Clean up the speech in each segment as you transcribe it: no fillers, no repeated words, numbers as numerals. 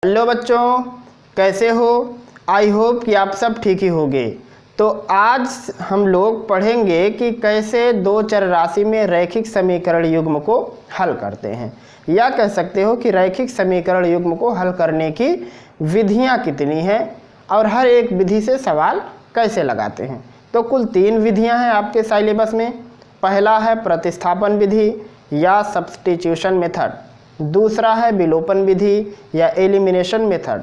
Hello बच्चों, कैसे हो? आई होप कि आप सब ठीक ही होंगे। तो आज हम लोग पढ़ेंगे कि कैसे दो चर राशि में रैखिक समीकरण युग्म को हल करते हैं, या कह सकते हो कि रैखिक समीकरण युग्म को हल करने की विधियां कितनी हैं और हर एक विधि से सवाल कैसे लगाते हैं। तो कुल 3 विधियां हैं आपके सिलेबस में। पहला है प्रतिस्थापन विधि या सब्स्टिट्यूशन मेथड, दूसरा है विलोपन विधि या एलिमिनेशन मेथड,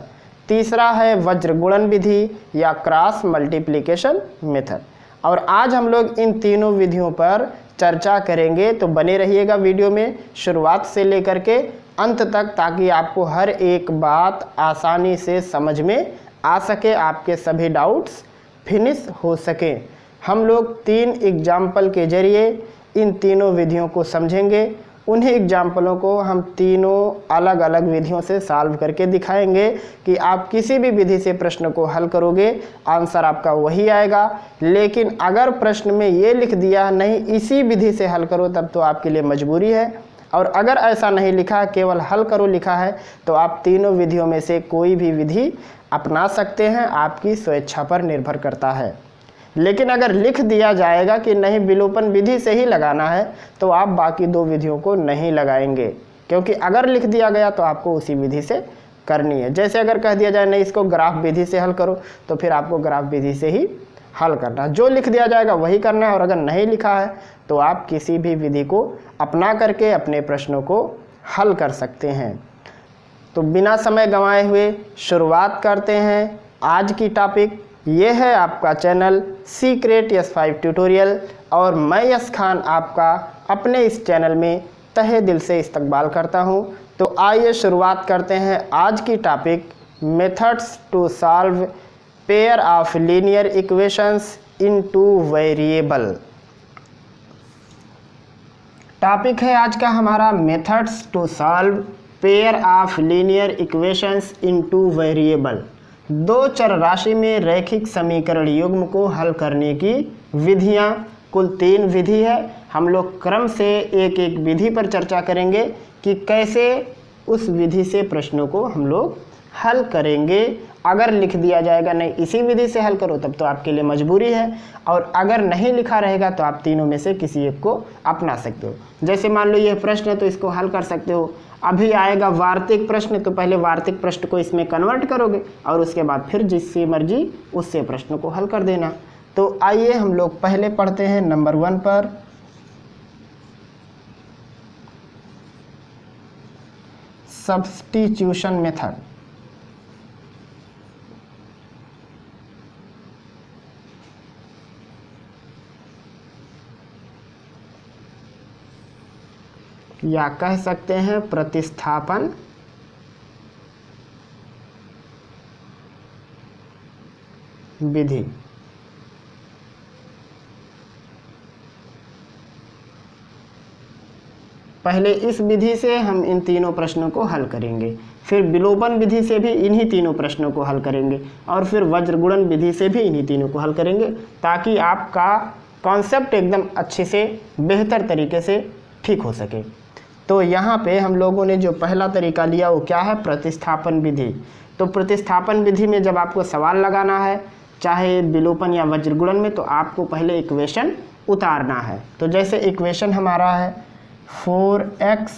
तीसरा है वज्र गुणन विधि या क्रॉस मल्टीप्लिकेशन मेथड। और आज हम लोग इन तीनों विधियों पर चर्चा करेंगे, तो बने रहिएगा वीडियो में शुरुआत से लेकर के अंत तक, ताकि आपको हर एक बात आसानी से समझ में आ सके, आपके सभी डाउट्स फिनिश हो सके। हम लोग 3 एग्जाम्पल के जरिए इन तीनों विधियों को समझेंगे। उन्हीं एग्जाम्पलों को हम तीनों अलग अलग विधियों से सॉल्व करके दिखाएंगे कि आप किसी भी विधि से प्रश्न को हल करोगे आंसर आपका वही आएगा। लेकिन अगर प्रश्न में ये लिख दिया नहीं इसी विधि से हल करो, तब तो आपके लिए मजबूरी है। और अगर ऐसा नहीं लिखा, केवल हल करो लिखा है, तो आप तीनों विधियों में से कोई भी विधि अपना सकते हैं, आपकी स्वेच्छा पर निर्भर करता है। लेकिन अगर लिख दिया जाएगा कि नहीं विलोपन विधि से ही लगाना है, तो आप बाकी 2 विधियों को नहीं लगाएंगे, क्योंकि अगर लिख दिया गया तो आपको उसी विधि से करनी है। जैसे अगर कह दिया जाए नहीं इसको ग्राफ विधि से हल करो, तो फिर आपको ग्राफ विधि से ही हल करना है। जो लिख दिया जाएगा वही करना है, और अगर नहीं लिखा है तो आप किसी भी विधि को अपना करके अपने प्रश्नों को हल कर सकते हैं। तो बिना समय गंवाए हुए शुरुआत करते हैं आज की टॉपिक। ये है आपका चैनल सीक्रेट यस5 ट्यूटोरियल, और मैं यस खान आपका अपने इस चैनल में तहे दिल से इस्तकबाल करता हूँ। तो आइए शुरुआत करते हैं आज की topic, methods to solve pair of linear equations in 2 variable. Topic है आज का हमारा methods to solve pair of linear equations in 2 variable. 2 चर राशि में रैखिक समीकरण युग्म को हल करने की विधियां। कुल 3 विधि है। हम लोग क्रम से एक एक विधि पर चर्चा करेंगे कि कैसे उस विधि से प्रश्नों को हम लोग हल करेंगे। अगर लिख दिया जाएगा नहीं इसी विधि से हल करो, तब तो आपके लिए मजबूरी है, और अगर नहीं लिखा रहेगा तो आप तीनों में से किसी एक को अपना सकते हो। जैसे मान लो ये प्रश्न है तो इसको हल कर सकते हो। अभी आएगा वार्तिक प्रश्न, तो पहले वार्तिक प्रश्न को इसमें कन्वर्ट करोगे और उसके बाद फिर जिससे मर्जी उससे प्रश्न को हल कर देना। तो आइए हम लोग पहले पढ़ते हैं नंबर 1 पर, सब्स्टिट्यूशन मेथड। या कह सकते हैं प्रतिस्थापन विधि। पहले इस विधि से हम इन तीनों प्रश्नों को हल करेंगे, फिर विलोपन विधि से भी इन्हीं तीनों प्रश्नों को हल करेंगे, और फिर वज्र गुणन विधि से भी इन्हीं तीनों को हल करेंगे, ताकि आपका कॉन्सेप्ट एकदम अच्छे से बेहतर तरीके से ठीक हो सके। तो यहाँ पे हम लोगों ने जो पहला तरीका लिया वो क्या है, प्रतिस्थापन विधि। तो प्रतिस्थापन विधि में जब आपको सवाल लगाना है, चाहे विलोपन या वज्र गुणन में, तो आपको पहले इक्वेशन उतारना है। तो जैसे इक्वेशन हमारा है 4x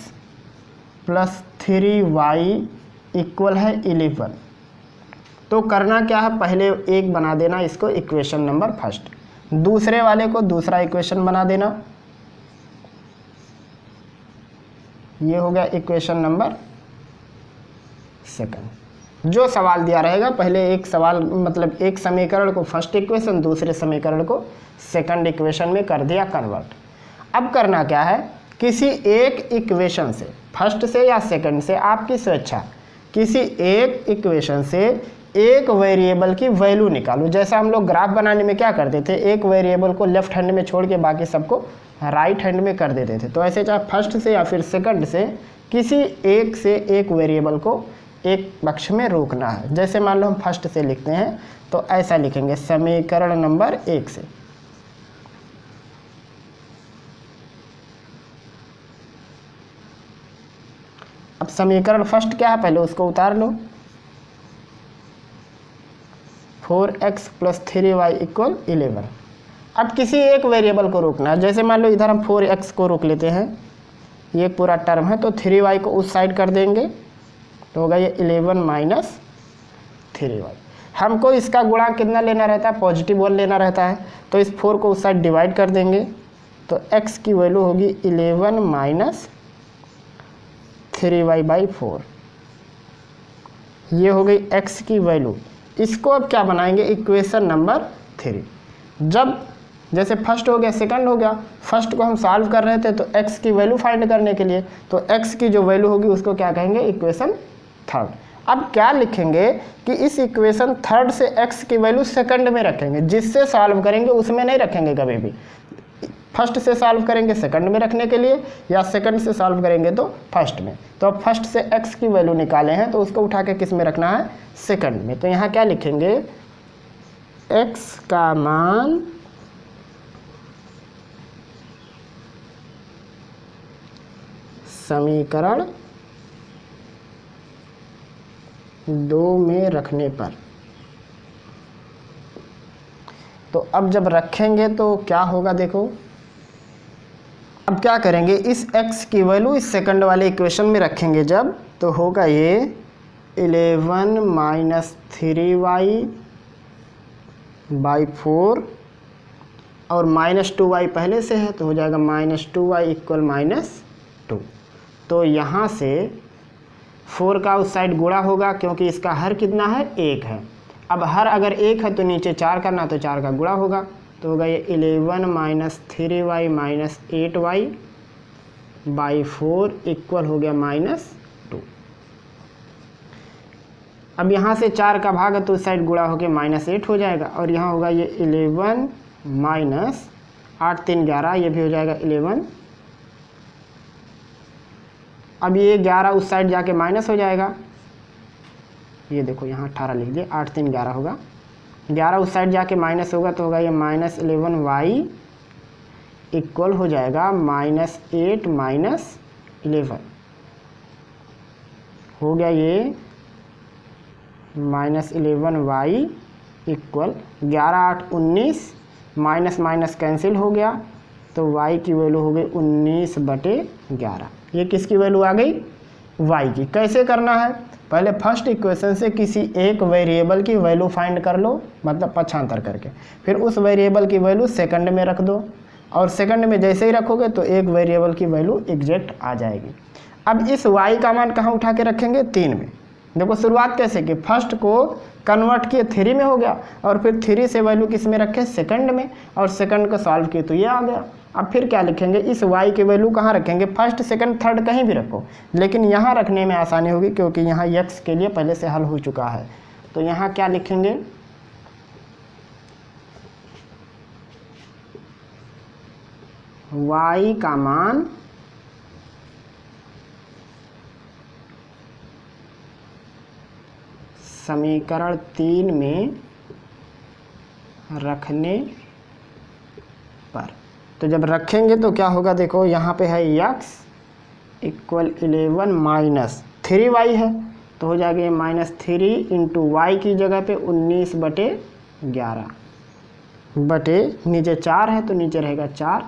+ 3y = 11। तो करना क्या है, पहले एक बना देना इसको इक्वेशन नंबर फर्स्ट, दूसरे वाले को दूसरा इक्वेशन बना देना। ये हो गया इक्वेशन नंबर सेकंड। जो सवाल दिया रहेगा पहले एक सवाल मतलब एक समीकरण को फर्स्ट इक्वेशन, दूसरे समीकरण को सेकंड इक्वेशन में कर दिया कन्वर्ट। अब करना क्या है, किसी एक इक्वेशन से, फर्स्ट से या सेकंड से, आपकी स्वेच्छा, किसी एक इक्वेशन से एक वेरिएबल की वैल्यू निकालो। जैसा हम लोग ग्राफ बनाने में क्या करते थे, एक वेरिएबल को लेफ्ट हैंड में छोड़ के बाकी सबको राइट हैंड में कर देते थे। तो ऐसे चाहे फर्स्ट से या फिर सेकंड से किसी एक से एक वेरिएबल को एक पक्ष में रोकना है। जैसे मान लो हम फर्स्ट से लिखते हैं, तो ऐसा लिखेंगे समीकरण नंबर 1 से। अब समीकरण फर्स्ट क्या है, पहले उसको उतार लो। 4x + 3y = 11। अब किसी एक वेरिएबल को रोकना है, जैसे मान लो इधर हम 4x को रोक लेते हैं, ये पूरा टर्म है, तो 3y को उस साइड कर देंगे तो होगा ये 11 - 3y। हमको इसका गुणा कितना लेना रहता है, +1 लेना रहता है, तो इस 4 को उस साइड डिवाइड कर देंगे तो x की वैल्यू होगी 11 - 3y/4। ये हो गई x की वैल्यू। इसको अब क्या बनाएंगे, इक्वेशन नंबर 3। जब जैसे फर्स्ट हो गया सेकंड हो गया, फर्स्ट को हम सॉल्व कर रहे थे तो x की वैल्यू फाइंड करने के लिए, तो x की जो वैल्यू होगी उसको क्या कहेंगे, इक्वेशन 3। अब क्या लिखेंगे कि इस इक्वेशन 3 से x की वैल्यू सेकंड में रखेंगे, जिससे सॉल्व करेंगे उसमें नहीं रखेंगे कभी भी। फर्स्ट से सॉल्व करेंगे सेकंड में रखने के लिए, या सेकंड से सॉल्व करेंगे तो फर्स्ट में। तो अब फर्स्ट से x की वैल्यू निकाले हैं तो उसको उठा के किस में रखना है, सेकंड में। तो यहाँ क्या लिखेंगे, x का मान समीकरण 2 में रखने पर। तो अब जब रखेंगे तो क्या होगा, देखो अब क्या करेंगे, इस x की वैल्यू इस सेकंड वाले इक्वेशन में रखेंगे जब, तो होगा ये 11 - 3y/4 और -2y पहले से है तो हो जाएगा -2y = -2। तो यहाँ से 4 का उस साइड गुणा होगा, क्योंकि इसका हर कितना है, 1 है। अब हर अगर 1 है तो नीचे 4 करना, तो 4 का गुणा होगा, तो होगा ये 11 - 3y - 8y/4 = हो गया -2। अब यहाँ से 4 का भाग है तो उस साइड गुणा होकर -8 हो जाएगा, और यहाँ होगा ये 11 - 8 3 11, ये भी हो जाएगा 11। अब ये 11 उस साइड जाके माइनस हो जाएगा, ये देखो यहाँ 18 लिख दिए, 8 3 11 होगा, 11 उस साइड जाके माइनस होगा तो होगा ये -11y = हो जाएगा -8 - 11। हो गया ये -11y = 11 8 19, माइनस माइनस कैंसिल हो गया, तो y की वैल्यू हो गई 19/11। ये किसकी वैल्यू आ गई, y की। कैसे करना है, पहले फर्स्ट इक्वेशन से किसी एक वेरिएबल की वैल्यू फाइंड कर लो, मतलब पक्षांतर करके, फिर उस वेरिएबल की वैल्यू सेकंड में रख दो, और सेकंड में जैसे ही रखोगे तो एक वेरिएबल की वैल्यू एग्जैक्ट आ जाएगी। अब इस y का मान कहाँ उठा के रखेंगे, 3 में। देखो शुरुआत कैसे कि फर्स्ट को कन्वर्ट किए 3 में हो गया, और फिर 3 से वैल्यू किस में रखे, सेकंड में, और सेकंड को सॉल्व किए तो ये आ गया। अब फिर क्या लिखेंगे, इस y की वैल्यू कहाँ रखेंगे, फर्स्ट सेकंड थर्ड कहीं भी रखो, लेकिन यहाँ रखने में आसानी होगी क्योंकि यहाँ x के लिए पहले से हल हो चुका है। तो यहाँ क्या लिखेंगे, y का मान समीकरण 3 में रखने पर। तो जब रखेंगे तो क्या होगा, देखो यहाँ पे है x = 11 - 3y है, तो हो जाएगा ये -3 × y की जगह पे 19/11 बटे नीचे 4 है तो नीचे रहेगा 4,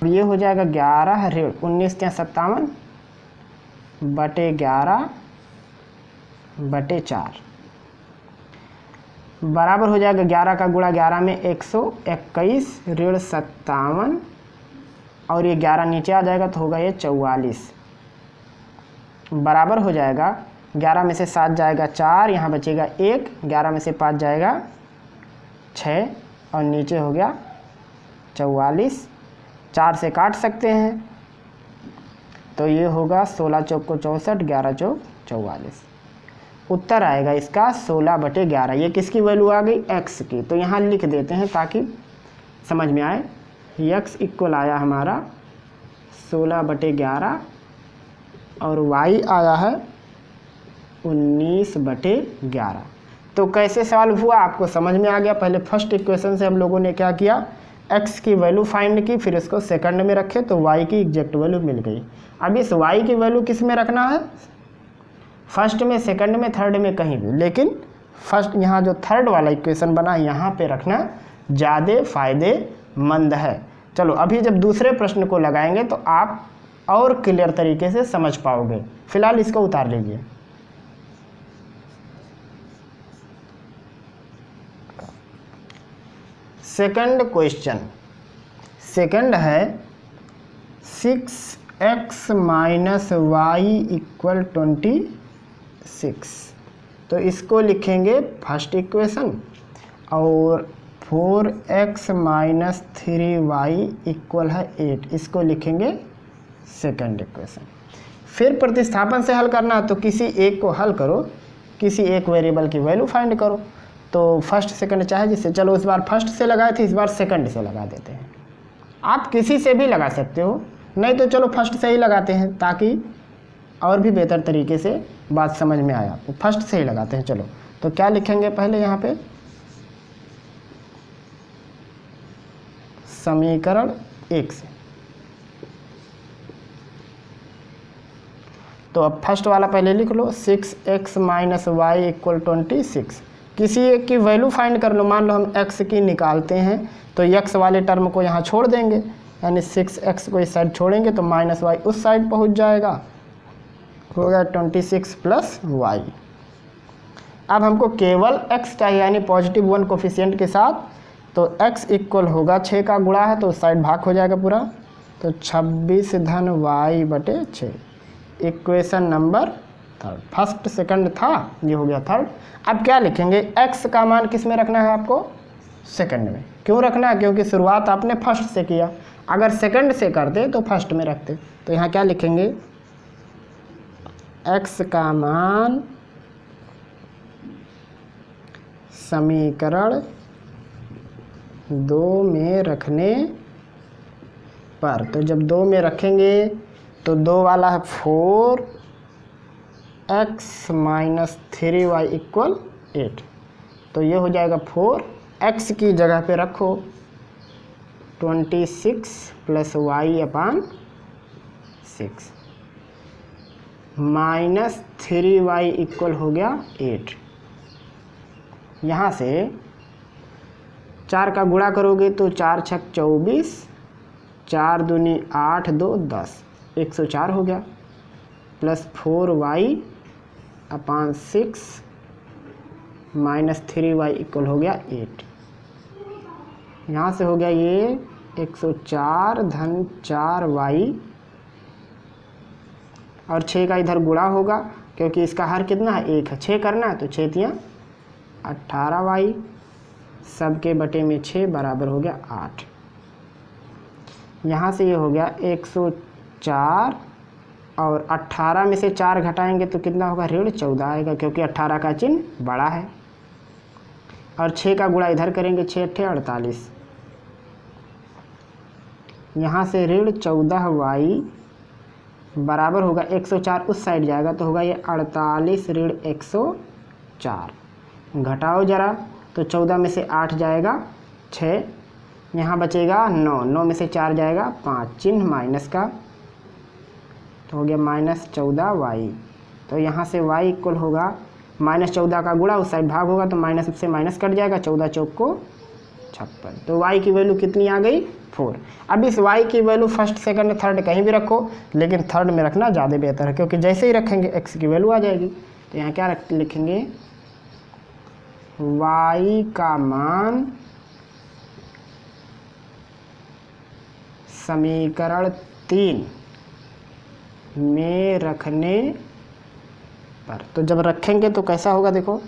ये हो जाएगा 11 ऋण 19 × 57 बटे 11 बटे 4 बराबर हो जाएगा 11 का गुणा 11 में 121 ऋण 57, और ये 11 नीचे आ जाएगा तो होगा ये 44 बराबर हो जाएगा 11 में से 7 जाएगा 4, यहाँ बचेगा 1, 11 में से 5 जाएगा 6, और नीचे हो गया 44। 4 से काट सकते हैं तो ये होगा 16 चौक को 64, 11 चौक 44। उत्तर आएगा इसका 16/11। ये किसकी वैल्यू आ गई, x की। तो यहाँ लिख देते हैं ताकि समझ में आए। x इक्वल आया हमारा 16/11 और y आया है 19/11। तो कैसे सॉल्व हुआ आपको समझ में आ गया। पहले फर्स्ट इक्वेशन से हम लोगों ने क्या किया, x की वैल्यू फाइंड की, फिर इसको सेकंड में रखे तो y की एग्जैक्ट वैल्यू मिल गई। अब इस y की वैल्यू किस में रखना है, फर्स्ट में, सेकंड में, थर्ड में, कहीं भी, लेकिन फर्स्ट यहाँ जो थर्ड वाला इक्वेशन बना यहाँ पे रखना ज़्यादा फायदेमंद है। चलो अभी जब दूसरे प्रश्न को लगाएंगे तो आप और क्लियर तरीके से समझ पाओगे। फिलहाल इसको उतार लीजिए। सेकंड क्वेश्चन, सेकंड है 6x माइनस वाई इक्वल 26। तो इसको लिखेंगे फर्स्ट इक्वेशन और 4x माइनस 3y इक्वल है 8, इसको लिखेंगे सेकंड इक्वेशन। फिर प्रतिस्थापन से हल करना है तो किसी एक को हल करो, किसी एक वेरिएबल की वैल्यू फाइंड करो। तो फर्स्ट सेकंड चाहे जिससे, चलो इस बार फर्स्ट से लगाए थे, इस बार सेकंड से लगा देते हैं। आप किसी से भी लगा सकते हो, नहीं तो चलो फर्स्ट से ही लगाते हैं ताकि और भी बेहतर तरीके से बात समझ में आया। तो फर्स्ट से ही लगाते हैं। चलो तो क्या लिखेंगे पहले यहाँ पे, समीकरण 1 से। तो अब फर्स्ट वाला पहले लिख लो, 6x माइनस वाई इक्वल 26। किसी एक की वैल्यू फाइंड कर लो। मान लो हम x की निकालते हैं तो x वाले टर्म को यहाँ छोड़ देंगे, यानी 6x को इस साइड छोड़ेंगे तो माइनस वाई उस साइड पहुँच जाएगा, हो गया 26 प्लस वाई। अब हमको केवल x चाहिए, यानी पॉजिटिव 1 कोफिशिएंट के साथ। तो x इक्वल होगा 6 का गुणा है तो उस साइड भाग हो जाएगा पूरा, तो 26 धन वाई बटे 6। Equation number third. First second था, ये हो गया थर्ड। अब क्या लिखेंगे, x का मान किस में रखना है आपको, सेकंड में। क्यों रखना है, क्योंकि शुरुआत आपने फर्स्ट से किया, अगर सेकंड से करते तो फर्स्ट में रखते। तो यहाँ क्या लिखेंगे, x का मान समीकरण 2 में रखने पर। तो जब 2 में रखेंगे तो 2 वाला है 4x माइनस 3y इक्वल 8। तो ये हो जाएगा 4x की जगह पे रखो 26 प्लस वाई अपान 6 माइनस 3y इक्वल हो गया 8। यहाँ से 4 का गुणा करोगे तो 4 छक 24, 4 दूनी 8, 2 10, 104 हो गया, प्लस 4y अपान 6 माइनस 3y इक्वल हो गया 8। यहाँ से हो गया ये 104 धन 4y, और 6 का इधर गुणा होगा क्योंकि इसका हर कितना है, 1 है। 6 करना है तो 6 तियाँ 18y, सब के बटे में 6 बराबर हो गया 8। यहाँ से ये हो गया 104 और 18 में से 4 घटाएंगे तो कितना होगा, ऋण 14 आएगा क्योंकि 18 का चिन्ह बड़ा है। और 6 का गुणा इधर करेंगे, 6 अट्ठे 48। यहाँ से ऋण 14y बराबर होगा 104, उस साइड जाएगा तो होगा ये 48 ऋण 104। घटाओ जरा तो 14 में से 8 जाएगा 6, यहाँ बचेगा 9, 9 में से 4 जाएगा 5, चिन्ह माइनस का, तो हो गया माइनस 14y। तो यहाँ से y इक्वल होगा माइनस 14 का गुणा, उस साइड भाग होगा तो माइनस से माइनस कट जाएगा, 14 चौक को 56। तो y की वैल्यू कितनी आ गई, 4। अब इस y की वैल्यू फर्स्ट सेकंड थर्ड कहीं भी रखो, लेकिन थर्ड में रखना ज़्यादा बेहतर है क्योंकि जैसे ही रखेंगे x की वैल्यू आ जाएगी। तो यहाँ क्या लिखेंगे, y का मान समीकरण 3 में रखने पर। तो जब रखेंगे तो कैसा होगा, देखो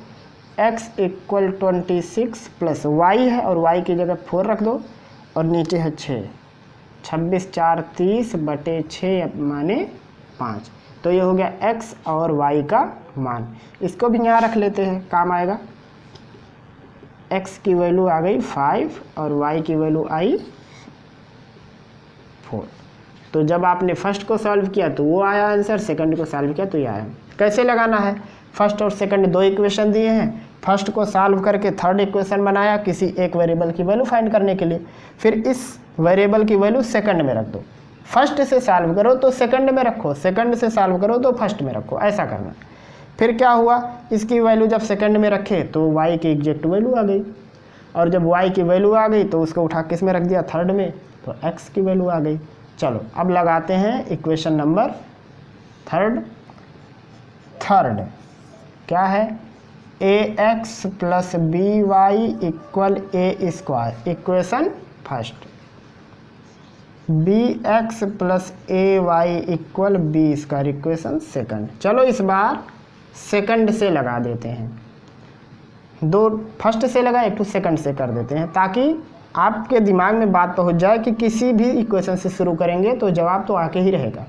x इक्वल 26 प्लस y है और y की जगह 4 रख दो और नीचे है 6, 26 4 30 बटे 6 माने 5। तो ये हो गया x और y का मान। इसको भी यहाँ रख लेते हैं, काम आएगा। x की वैल्यू आ गई 5 और y की वैल्यू आई 4। तो जब आपने फर्स्ट को सॉल्व किया तो वो आया आंसर, सेकंड को सॉल्व किया तो ये आया। कैसे लगाना है, फर्स्ट और सेकंड 2 इक्वेशन दिए हैं, फर्स्ट को सॉल्व करके थर्ड इक्वेशन बनाया किसी एक वेरिएबल की वैल्यू फाइंड करने के लिए। फिर इस वेरिएबल की वैल्यू सेकंड में रख दो। फर्स्ट से सॉल्व करो तो सेकंड में रखो, सेकंड से सॉल्व करो तो फर्स्ट में रखो, ऐसा करना। फिर क्या हुआ, इसकी वैल्यू जब सेकंड में रखे तो y की एग्जैक्ट वैल्यू आ गई, और जब y की वैल्यू आ गई तो उसको उठा किस में रख दिया, थर्ड में, तो x की वैल्यू आ गई। चलो अब लगाते हैं इक्वेशन नंबर थर्ड क्या है, ax plus by equal a square equation first, bx plus ay equal b square equation second. चलो इस बार सेकंड से लगा देते हैं, दो फर्स्ट से लगा, एक तो सेकंड से कर देते हैं, ताकि आपके दिमाग में बात पहुंच जाए कि किसी भी इक्वेशन से शुरू करेंगे तो जवाब तो आके ही रहेगा।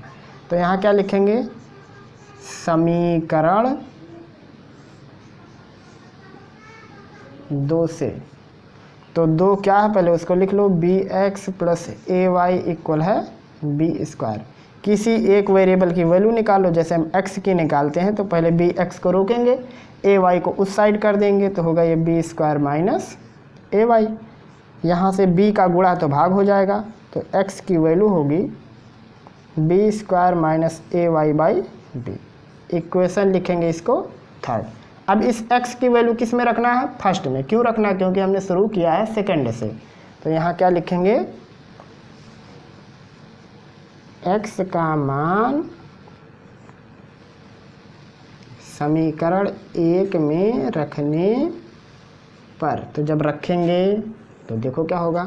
तो यहाँ क्या लिखेंगे, समीकरण 2 से, तो 2 क्या है पहले उसको लिख लो, bx प्लस ay इक्वल है b स्क्वायर। किसी एक वेरिएबल की वैल्यू निकालो, जैसे हम x की निकालते हैं तो पहले bx को रोकेंगे, ay को उस साइड कर देंगे तो होगा ये b स्क्वायर माइनस ay। यहाँ से b का गुणा तो भाग हो जाएगा, तो x की वैल्यू होगी b square minus ay by b। Equation लिखेंगे इसको थर्ड। अब इस x की वैल्यू किस में रखना है, फर्स्ट में। क्यों रखना है, क्योंकि हमने शुरू किया है सेकंड से। तो यहाँ क्या लिखेंगे, x का मान समीकरण 1 में रखने पर, तो जब रखेंगे तो देखो क्या होगा,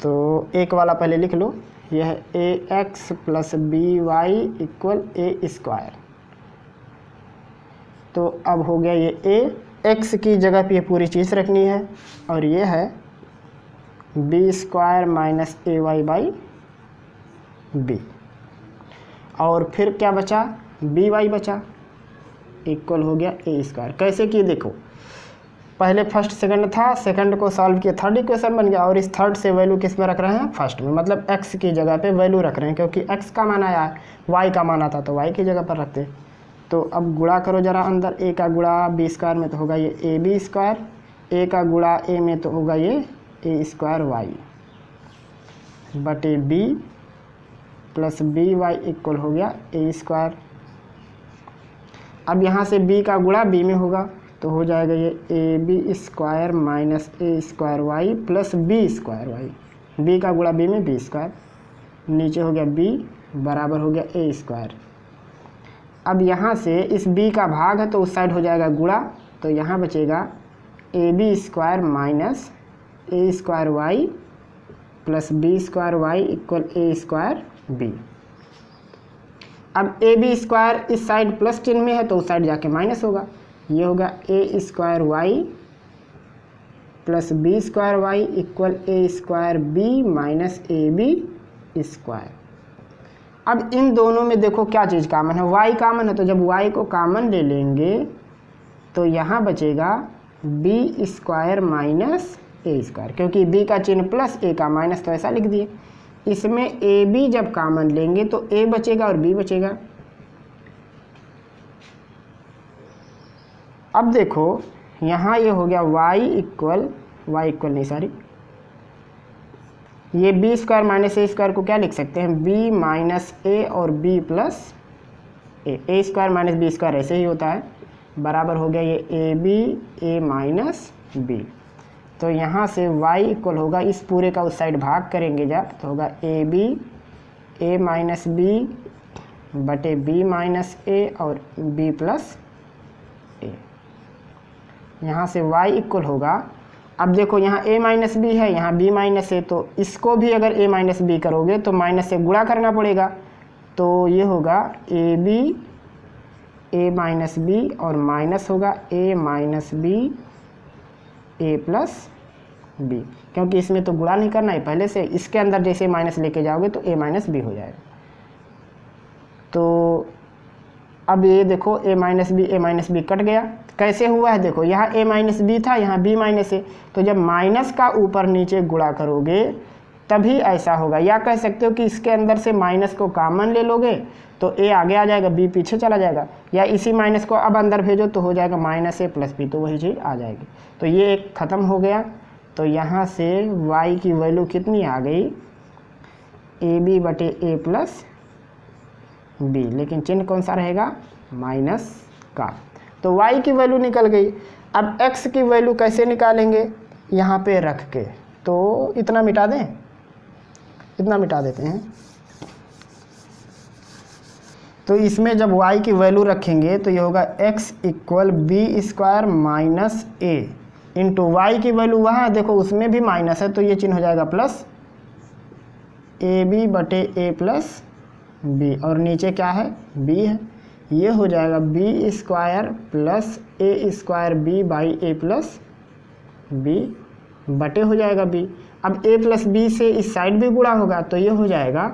तो एक वाला पहले लिख लो, यह है ax plus by equal a square. तो अब हो गया ये x की जगह पे ये पूरी चीज़ रखनी है, और ये है b square minus ay by b। और फिर क्या बचा, by बचा, इक्वल हो गया a स्क्वायर। कैसे किए देखो, पहले फर्स्ट सेकंड था, सेकंड को सॉल्व किया, थर्ड इक्वेशन बन गया, और इस थर्ड से वैल्यू किस में रख रहे हैं, फर्स्ट में। मतलब x की जगह पे वैल्यू रख रहे हैं, क्योंकि x का मान आया है, y का मान आता तो y की जगह पर रखते। तो अब गुणा करो जरा अंदर, a का गुणा b स्क्वायर में तो होगा ये ab स्क्वायर, a का गुणा a में तो होगा ये a स्क्वायर y बटे b प्लस by इक्वल हो गया a स्क्वायर। अब यहाँ से b का गुणा b में होगा तो हो जाएगा ये ab square minus a square y plus b square y। b का गुणा b में b स्क्वायर, नीचे हो गया b बराबर हो गया a स्क्वायर। अब यहाँ से इस b का भाग है तो उस साइड हो जाएगा गुणा, तो यहाँ बचेगा ab square minus a square y plus b square y equal a square b। अब ab स्क्वायर इस साइड प्लस चिन्ह में है तो उस साइड जाके माइनस होगा, ये होगा a square y plus b square y equal a square b minus ab square. अब इन दोनों में देखो क्या चीज़ कॉमन है, y कॉमन है, तो जब y को कॉमन ले लेंगे तो यहाँ बचेगा b square minus a square, क्योंकि b का चिन्ह प्लस a का माइनस, तो ऐसा लिख दिए। इसमें ab जब कॉमन लेंगे तो a बचेगा और b बचेगा। अब देखो यहाँ ये हो गया y इक्वल नहीं सॉरी, ये b square minus a square को क्या लिख सकते हैं, b माइनस a और b plus a square minus b square ऐसे ही होता है, बराबर हो गया ये ab a माइनस b। तो यहाँ से y इक्वल होगा, इस पूरे का उस साइड भाग करेंगे जब तो होगा ab a माइनस b बटे b माइनस a और b प्लस a। यहाँ से y इक्वल होगा, अब देखो यहाँ a माइनस बी है, यहाँ b माइनस a, तो इसको भी अगर a माइनस बी करोगे तो माइनस से गुणा करना पड़ेगा, तो ये होगा ab a माइनस बी और माइनस होगा a minus b a plus b, क्योंकि इसमें तो गुणा नहीं करना है पहले से, इसके अंदर जैसे माइनस लेके जाओगे तो a माइनस बी हो जाएगा। तो अब ये देखो a माइनस बी कट गया, कैसे हुआ है देखो, यहाँ a माइनस बी था, यहाँ b माइनस ए, तो जब माइनस का ऊपर नीचे गुणा करोगे तभी ऐसा होगा। या कह सकते हो कि इसके अंदर से माइनस को कॉमन ले लोगे तो a आगे आ जाएगा, b पीछे चला जाएगा, या इसी माइनस को अब अंदर भेजो तो हो जाएगा माइनस a प्लस b, तो वही चीज़ आ जाएगी। तो ये एक ख़त्म हो गया। तो यहाँ से y की वैल्यू कितनी आ गई, ab बटे a प्लस b, लेकिन चिन्ह कौन सा रहेगा, माइनस का। तो y की वैल्यू निकल गई। अब x की वैल्यू कैसे निकालेंगे, यहाँ पे रख के, तो इतना मिटा दें, इतना मिटा देते हैं। तो इसमें जब y की वैल्यू रखेंगे तो ये होगा x equal B square minus A into Y की वैल्यू वहाँ देखो उसमें भी माइनस है, तो ये चिन्ह हो जाएगा प्लस ए बी बटे ए प्लस बी, और नीचे क्या है b है, ये हो जाएगा b square plus a square b by a plus b बटे हो जाएगा b। अब a प्लस बी से इस साइड भी गुणा होगा, तो ये हो जाएगा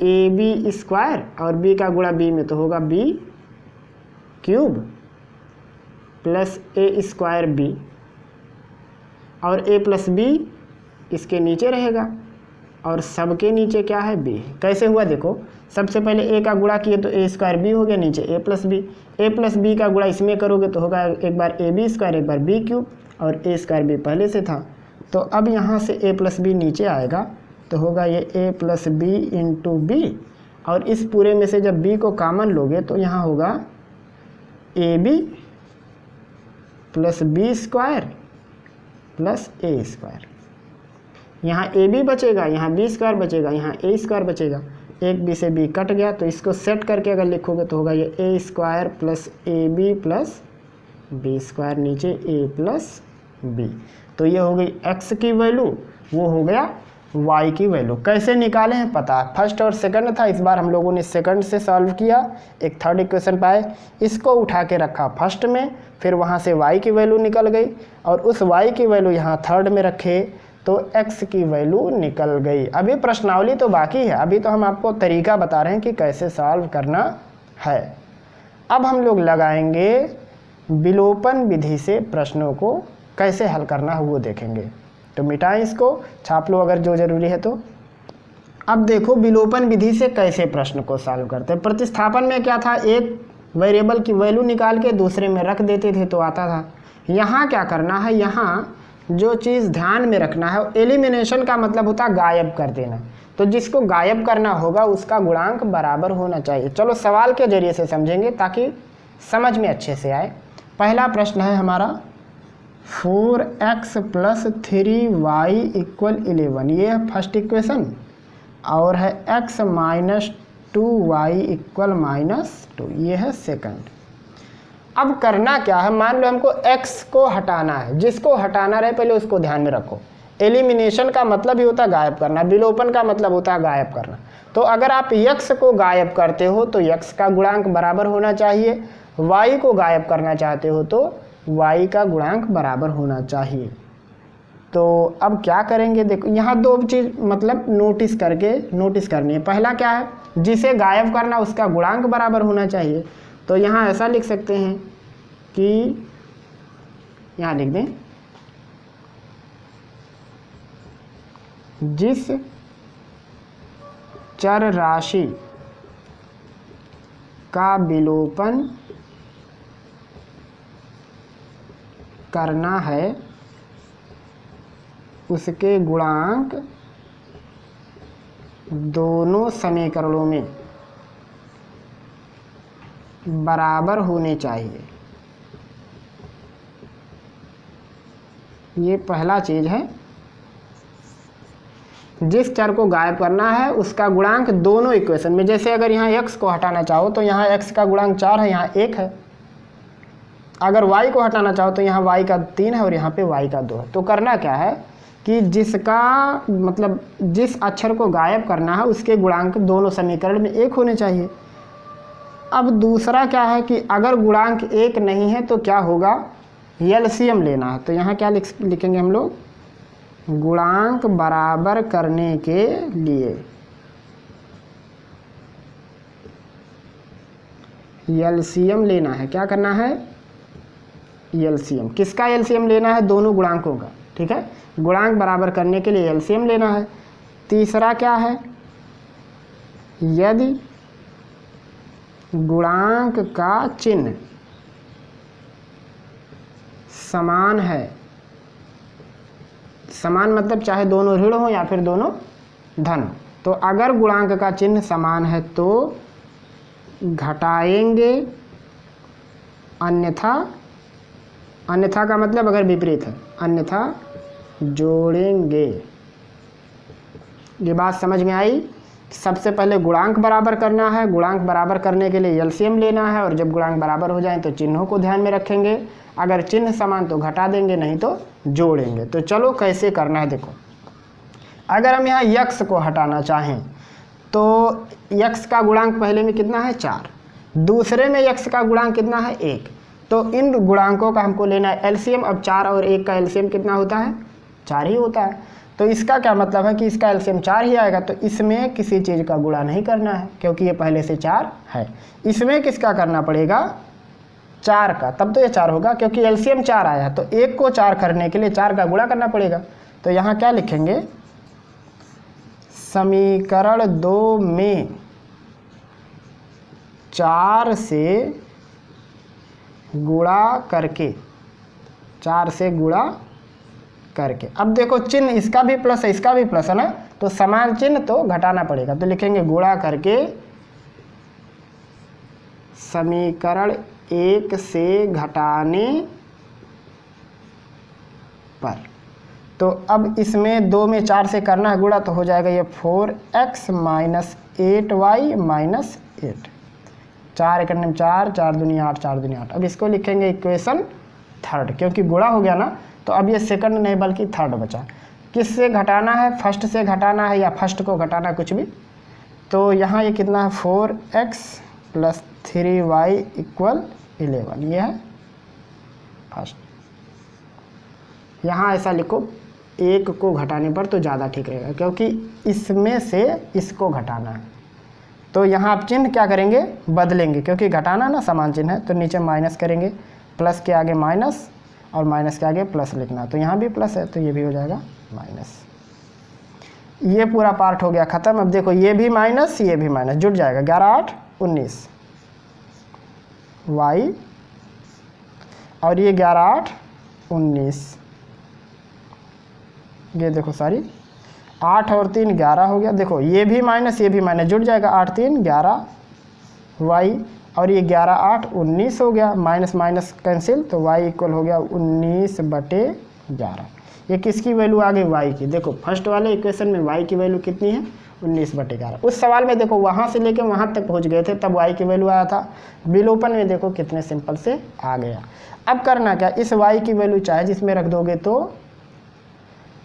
ए बी स्क्वायर और b का गुणा b में तो होगा b cube plus a square b, और a प्लस बी इसके नीचे रहेगा और सबके नीचे क्या है b। कैसे हुआ देखो, सबसे पहले a का गुणा किए तो a स्क्वायर b हो गया, नीचे a प्लस बी का गुणा इसमें करोगे तो होगा एक बार ए बी स्क्वायर एक बार b क्यूब, और a स्क्वायर b पहले से था। तो अब यहाँ से a प्लस बी नीचे आएगा तो होगा ये a plus b into b, और इस पूरे में से जब b को कॉमन लोगे तो यहाँ होगा a B plus B square plus a square, यहाँ ए बी बचेगा, यहाँ बी स्क्वायर बचेगा, यहाँ ए स्क्वायर बचेगा, एक बी से बी कट गया, तो इसको सेट करके अगर लिखोगे तो होगा ये A square plus A B plus B square, नीचे ए प्लस बी। तो ये हो गई x की वैल्यू, वो हो गया y की वैल्यू। कैसे निकाले हैं पता है, फर्स्ट और सेकंड था, इस बार हम लोगों ने सेकंड से सॉल्व किया, एक थर्ड इक्वेशन पाए, इसको उठा के रखा फर्स्ट में, फिर वहाँ से y की वैल्यू निकल गई, और उस y की वैल्यू यहाँ थर्ड में रखे तो x की वैल्यू निकल गई। अभी प्रश्नावली तो बाकी है, अभी तो हम आपको तरीका बता रहे हैं कि कैसे सॉल्व करना है। अब हम लोग लगाएंगे विलोपन विधि से प्रश्नों को कैसे हल करना है वो देखेंगे। तो मिटाएं इसको, छाप लो अगर जो ज़रूरी है तो। अब देखो विलोपन विधि से कैसे प्रश्न को सॉल्व करते हैं। प्रतिस्थापन में क्या था, एक वेरिएबल की वैल्यू निकाल के दूसरे में रख देते थे तो आता था। यहाँ क्या करना है, यहाँ जो चीज़ ध्यान में रखना है, एलिमिनेशन का मतलब होता है गायब कर देना। तो जिसको गायब करना होगा उसका गुणांक बराबर होना चाहिए। चलो सवाल के जरिए से समझेंगे ताकि समझ में अच्छे से आए। पहला प्रश्न है हमारा 4x प्लस 3y इक्वल 11, ये है फर्स्ट इक्वेशन, और है x minus 2y equal minus 2, ये है सेकंड। अब करना क्या है, मान लो हमको x को हटाना है, जिसको हटाना रहे पहले उसको ध्यान में रखो। एलिमिनेशन का मतलब ही होता है गायब करना, विलोपन का मतलब होता है गायब करना। तो अगर आप x को गायब करते हो तो x का गुणांक बराबर होना चाहिए, y को गायब करना चाहते हो तो y का गुणांक बराबर होना चाहिए। तो अब क्या करेंगे, देखो यहाँ दो चीज़ मतलब नोटिस करनी है। पहला क्या है, जिसे गायब करना उसका गुणांक बराबर होना चाहिए। तो यहाँ ऐसा लिख सकते हैं कि यहाँ लिख दें, जिस चर राशि का विलोपन करना है उसके गुणांक दोनों समीकरणों में बराबर होने चाहिए। ये पहला चीज़ है, जिस चर को गायब करना है उसका गुणांक दोनों इक्वेशन में। जैसे अगर यहाँ x को हटाना चाहो तो यहाँ x का गुणांक 4 है, यहाँ 1 है। अगर y को हटाना चाहो तो यहाँ y का 3 है और यहाँ पे y का 2 है। तो करना क्या है कि जिसका मतलब जिस अक्षर को गायब करना है उसके गुणांक दोनों समीकरण में 1 होने चाहिए। अब दूसरा क्या है कि अगर गुणांक 1 नहीं है तो क्या होगा, एलसीएम लेना है। तो यहाँ क्या लिखेंगे हम लोग, गुणांक बराबर करने के लिए एलसीएम लेना है। क्या करना है, एलसीएम। किसका एलसीएम लेना है, दोनों गुणांकों का। ठीक है, गुणांक बराबर करने के लिए एलसीएम लेना है। तीसरा क्या है, यदि गुणांक का चिन्ह समान है, समान मतलब चाहे दोनों ऋण हो या फिर दोनों धन हो, तो अगर गुणांक का चिन्ह समान है तो घटाएंगे अन्यथा, अन्यथा का मतलब अगर विपरीत है, अन्यथा जोड़ेंगे। ये बात समझ में आई। सबसे पहले गुणांक बराबर करना है, गुणांक बराबर करने के लिए एलसीएम लेना है, और जब गुणांक बराबर हो जाए तो चिन्हों को ध्यान में रखेंगे। अगर चिन्ह समान तो घटा देंगे, नहीं तो जोड़ेंगे। तो चलो कैसे करना है देखो। अगर हम यहाँ यक्स को हटाना चाहें तो यक्स का गुणांक पहले में कितना है 4, दूसरे में यक्स का गुणांक कितना है 1। तो इन गुणांकों का हमको लेना है एलसीएम। अब 4 और 1 का एलसीएम कितना होता है 4 ही होता है। तो इसका क्या मतलब है कि इसका एलसीएम 4 ही आएगा। तो इसमें किसी चीज़ का गुणा नहीं करना है क्योंकि ये पहले से 4 है। इसमें किसका करना पड़ेगा 4 का, तब तो ये 4 होगा क्योंकि एलसीएम 4 आया। तो 1 को 4 करने के लिए 4 का गुणा करना पड़ेगा। तो यहाँ क्या लिखेंगे, समीकरण 2 में 4 से गुणा करके, 4 से गुणा करके। अब देखो चिन्ह इसका भी प्लस है, इसका भी प्लस है ना, तो समान चिन्ह तो घटाना पड़ेगा। तो लिखेंगे गुणा करके समीकरण 1 से घटाने पर। तो अब इसमें 2 में 4 से करना है गुणा, तो हो जाएगा ये 4x माइनस 8y माइनस 8। 4 एक 4, 4 दूनी 8, 4 दूनी 8। अब इसको लिखेंगे इक्वेशन 3, क्योंकि गुणा हो गया ना, तो अब ये सेकंड नहीं बल्कि 3 बचा। किससे घटाना है, फर्स्ट से घटाना है या फर्स्ट को घटाना है, कुछ भी। तो यहाँ ये कितना है 4x प्लस 3y इक्वल 11, ये है फर्स्ट। यहाँ ऐसा लिखो, 1 को घटाने पर तो ज़्यादा ठीक रहेगा क्योंकि इसमें से इसको घटाना है। तो यहाँ आप चिन्ह क्या करेंगे, बदलेंगे, क्योंकि घटाना ना समान चिन्ह है। तो नीचे माइनस करेंगे, प्लस के आगे माइनस और माइनस के आगे प्लस लिखना। तो यहाँ भी प्लस है तो ये भी हो जाएगा माइनस। ये पूरा पार्ट हो गया ख़त्म। अब देखो ये भी माइनस, ये भी माइनस, जुट जाएगा। 11 8 19 y, और ये 11 8 19, ये देखो सारी 8 और 3 11 हो गया। देखो ये भी माइनस, ये भी माइनस, जुट जाएगा। 8 3 11 y, और ये 11 8 19 हो गया। माइनस माइनस कैंसिल, तो y इक्वल हो गया 19/11। ये किसकी वैल्यू आ गई, y की। देखो फर्स्ट वाले इक्वेशन में y की वैल्यू कितनी है 19/11। उस सवाल में देखो वहाँ से लेके वहाँ तक पहुँच गए थे, तब y की वैल्यू आया था। विलोपन में देखो कितने सिंपल से आ गया। अब करना क्या, इस y की वैल्यू चाहे जिसमें रख दोगे तो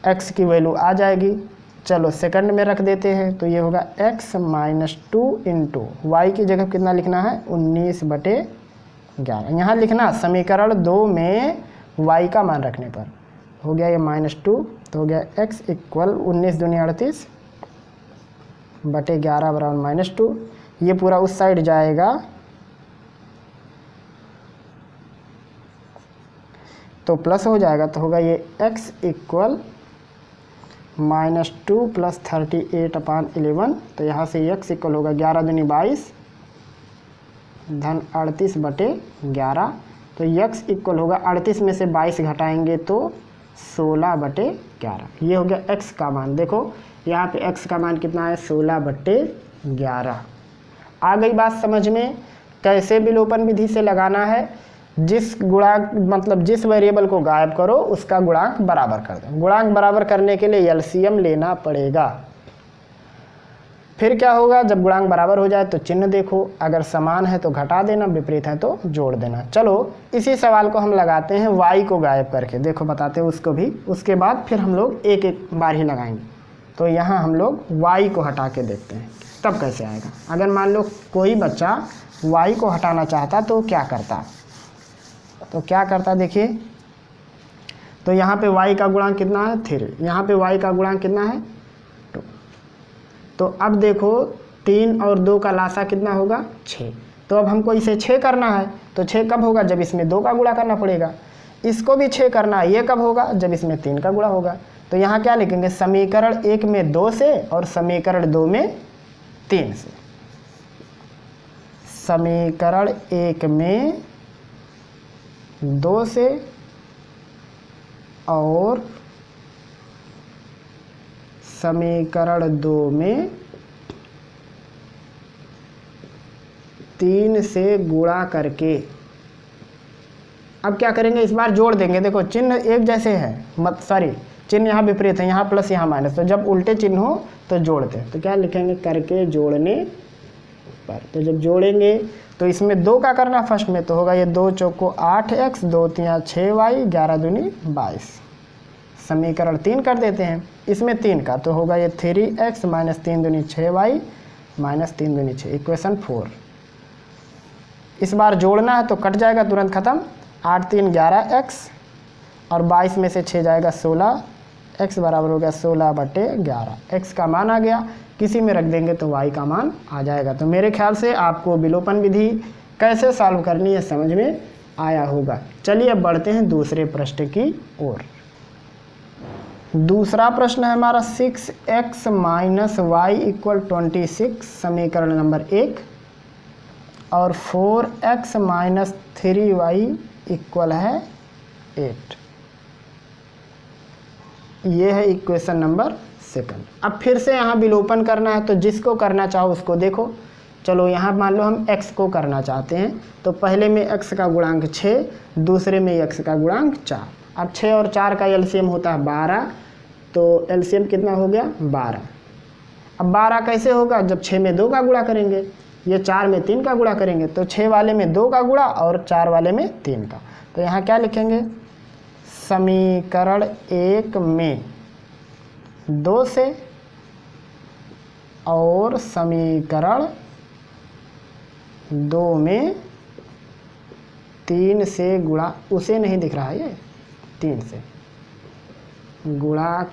x की वैल्यू आ जाएगी। चलो सेकंड में रख देते हैं, तो ये होगा x माइनस 2 इंटू वाई की जगह कितना लिखना है 19/11। यहाँ लिखना समीकरण 2 में y का मान रखने पर। हो गया ये -2, तो हो गया x इक्वल 19 दूनी 38 बटे 11 बराबर -2। ये पूरा उस साइड जाएगा तो प्लस हो जाएगा, तो होगा ये x इक्वल -2 प्लस 38/11। तो यहाँ से x इक्वल होगा 11 दूनी 22 धन 38/11। तो x इक्वल होगा 38 में से 22 घटाएंगे तो 16/11। ये हो गया x का मान। देखो यहाँ पे x का मान कितना है 16/11। आ गई बात समझ में, कैसे विलोपन विधि से लगाना है। जिस गुणांक मतलब जिस वेरिएबल को गायब करो उसका गुणांक बराबर कर दो। गुणांक बराबर करने के लिए एलसीएम लेना पड़ेगा। फिर क्या होगा, जब गुणांक बराबर हो जाए तो चिन्ह देखो, अगर समान है तो घटा देना, विपरीत है तो जोड़ देना। चलो इसी सवाल को हम लगाते हैं y को गायब करके, देखो बताते हैं उसको भी। उसके बाद फिर हम लोग एक एक बार ही लगाएंगे। तो यहाँ हम लोग y को हटा के देखते हैं तब कैसे आएगा। अगर मान लो कोई बच्चा y को हटाना चाहता तो क्या करता, देखिए। तो यहाँ पे y का गुणांक कितना है 3, यहाँ पे y का गुणांक कितना है 2। तो अब देखो 3 और 2 का लासा कितना होगा 6। तो अब हमको इसे 6 करना है, तो 6 कब होगा, जब इसमें 2 का गुणा करना पड़ेगा। इसको भी 6 करना है, ये कब होगा, जब इसमें 3 का गुणा होगा। तो यहाँ क्या लिखेंगे, समीकरण 1 में 2 से और समीकरण 2 में 3 से। समीकरण 1 में 2 से और समीकरण 2 में 3 से गुणा करके अब क्या करेंगे, इस बार जोड़ देंगे। देखो चिन्ह एक जैसे है, चिन्ह यहाँ विपरीत है, यहाँ प्लस यहाँ माइनस, तो जब उल्टे चिन्ह हो तो जोड़ते हैं। तो क्या लिखेंगे, करके जोड़ने पर। तो जब जोड़ेंगे तो इसमें 2 का करना फर्स्ट में, तो होगा ये 2 चौको 8x, 2 तिया 6y, 11 दूनी 22। समीकरण 3 कर देते हैं, इसमें 3 का, तो होगा ये 3x माइनस 3 दूनी 6y माइनस 3 दूनी 6, इक्वेशन 4। इस बार जोड़ना है तो कट जाएगा, तुरंत खत्म। 8 3 11x और 22 में से 6 जाएगा 16, x बराबर हो गया 16/11। x का मान आ गया, किसी में रख देंगे तो y का मान आ जाएगा। तो मेरे ख्याल से आपको विलोपन विधि कैसे सॉल्व करनी है समझ में आया होगा। चलिए अब बढ़ते हैं दूसरे प्रश्न की ओर। दूसरा प्रश्न है हमारा 6x माइनस वाई इक्वल 26, समीकरण नंबर 1, और 4x माइनस 3y इक्वल है 8। ये है इक्वेशन नंबर 2। अब फिर से यहाँ विलोपन करना है, तो जिसको करना चाहो उसको देखो। चलो यहाँ मान लो हम x को करना चाहते हैं, तो पहले में x का गुणांक 6, दूसरे में x का गुणांक 4। अब 6 और 4 का एलसीएम होता है 12, तो एलसीएम कितना हो गया 12। अब 12 कैसे होगा, जब 6 में 2 का गुणा करेंगे, ये 4 में 3 का गुणा करेंगे, तो 6 वाले में 2 का गुणा और 4 वाले में 3 का। तो यहाँ क्या लिखेंगे, समीकरण 1 में 2 से और समीकरण 2 में 3 से गुणा, उसे नहीं दिख रहा है ये, 3 से गुणा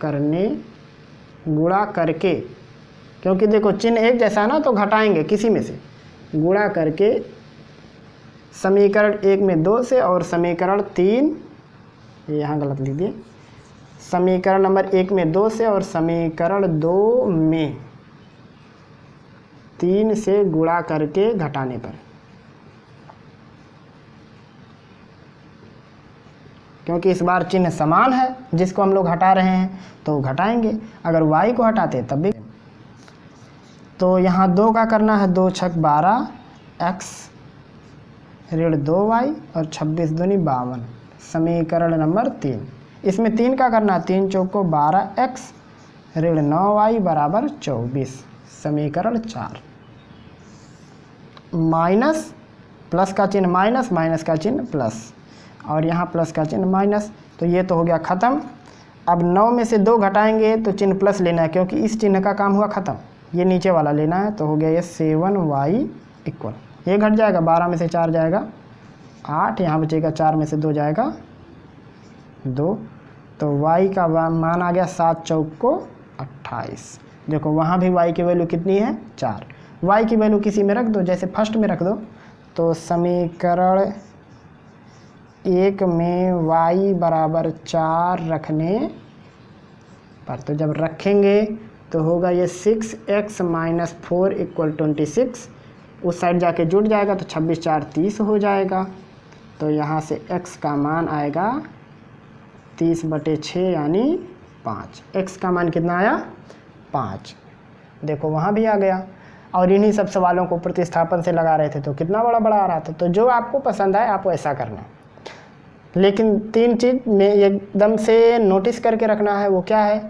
करके, क्योंकि देखो चिन्ह एक जैसा ना, तो घटाएंगे किसी में से, गुणा करके समीकरण 1 में 2 से और समीकरण 3, यहाँ गलत लिख दिए, समीकरण नंबर 1 में 2 से और समीकरण 2 में 3 से गुणा करके घटाने पर, क्योंकि इस बार चिन्ह समान है, जिसको हम लोग हटा रहे हैं तो घटाएंगे। अगर y को हटाते तब भी, तो यहाँ 2 का करना है, 2 छक 12 x ऋण 2y और 26 दूनी 52, समीकरण नंबर 3। इसमें 3 का करना है, 3 चौको 12x ऋण 9y बराबर 24, समीकरण 4। माइनस प्लस का चिन्ह माइनस, माइनस का चिन्ह प्लस, और यहाँ प्लस का चिन्ह माइनस, तो ये तो हो गया ख़त्म। अब 9 में से 2 घटाएंगे तो चिन्ह प्लस लेना है, क्योंकि इस चिन्ह का काम हुआ ख़त्म, ये नीचे वाला लेना है। तो हो गया ये 7y इक्वल, ये घट जाएगा, 12 में से 4 जाएगा 8, यहाँ बचेगा 4 में से 2 जाएगा 2, तो y का मान आ गया 7 चौको 28। देखो वहाँ भी y की वैल्यू कितनी है 4, y की वैल्यू किसी में रख दो, जैसे फर्स्ट में रख दो, तो समीकरण 1 में y बराबर 4 रखने पर, तो जब रखेंगे तो होगा ये 6x माइनस 4 इक्वल 26, उस साइड जाके जुड़ जाएगा तो 26 4 30 हो जाएगा। तो यहाँ से x का मान आएगा 30/6 यानी 5। x का मान कितना आया 5। देखो वहाँ भी आ गया, और इन्हीं सब सवालों को प्रतिस्थापन से लगा रहे थे तो कितना बड़ा बड़ा आ रहा था। तो जो आपको पसंद आए आप ऐसा करना, लेकिन 3 चीज़ में एकदम से नोटिस करके रखना है। वो क्या है,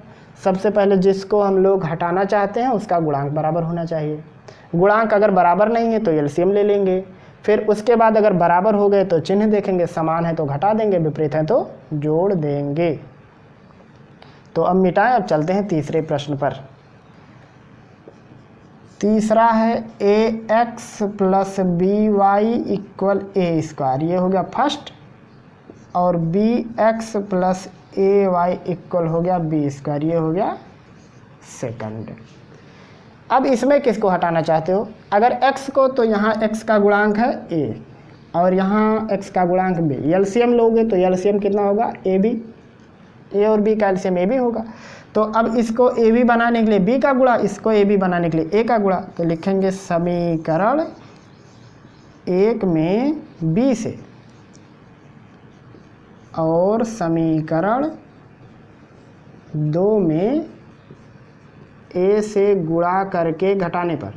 सबसे पहले जिसको हम लोग हटाना चाहते हैं उसका गुणांक बराबर होना चाहिए। गुणांक अगर बराबर नहीं है तो एलसीएम ले लेंगे, फिर उसके बाद अगर बराबर हो गए तो चिन्ह देखेंगे, समान है तो घटा देंगे, विपरीत है तो जोड़ देंगे। तो अब मिटाएं, अब चलते हैं तीसरे प्रश्न पर। तीसरा है ax plus by equal a square, ये हो गया फर्स्ट, और bx प्लस ay इक्वल हो गया b स्क्वायर, ये हो गया सेकंड। अब इसमें किसको हटाना चाहते हो, अगर x को, तो यहाँ x का गुणांक है a और यहाँ x का गुणांक b, एलसीएम लोगे तो एलसीएम कितना होगा ab, a और b का एलसीएम ab होगा। तो अब इसको ab बनाने के लिए b का गुणा, इसको ab बनाने के लिए a का गुणा, तो लिखेंगे समीकरण 1 में b से और समीकरण 2 में a से गुणा करके घटाने पर।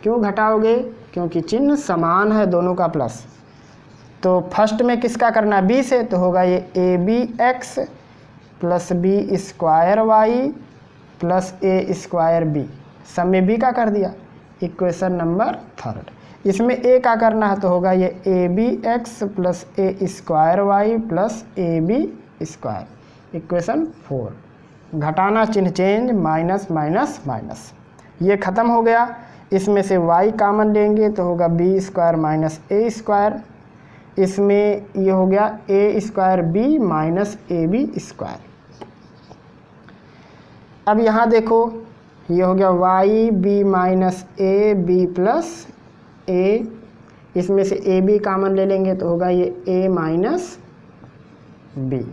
क्यों घटाओगे, क्योंकि चिन्ह समान है दोनों का प्लस। तो फर्स्ट में किसका करना है, बी से, तो होगा ये a b x plus B square y plus a square b. सब में बी का कर दिया। Equation number third. इसमें ए का करना है तो होगा ये a b x plus a square y plus A B square. Equation 4। घटाना चिन्ह चेंज, माइनस माइनस माइनस, ये ख़त्म हो गया। इसमें से y कॉमन लेंगे तो होगा B square minus A square. इसमें ये हो गया A square B minus A B square. अब यहाँ देखो ये हो गया Y B minus A B plus A. इसमें से ए बी कॉमन ले लेंगे तो होगा ये ए माइनस बी।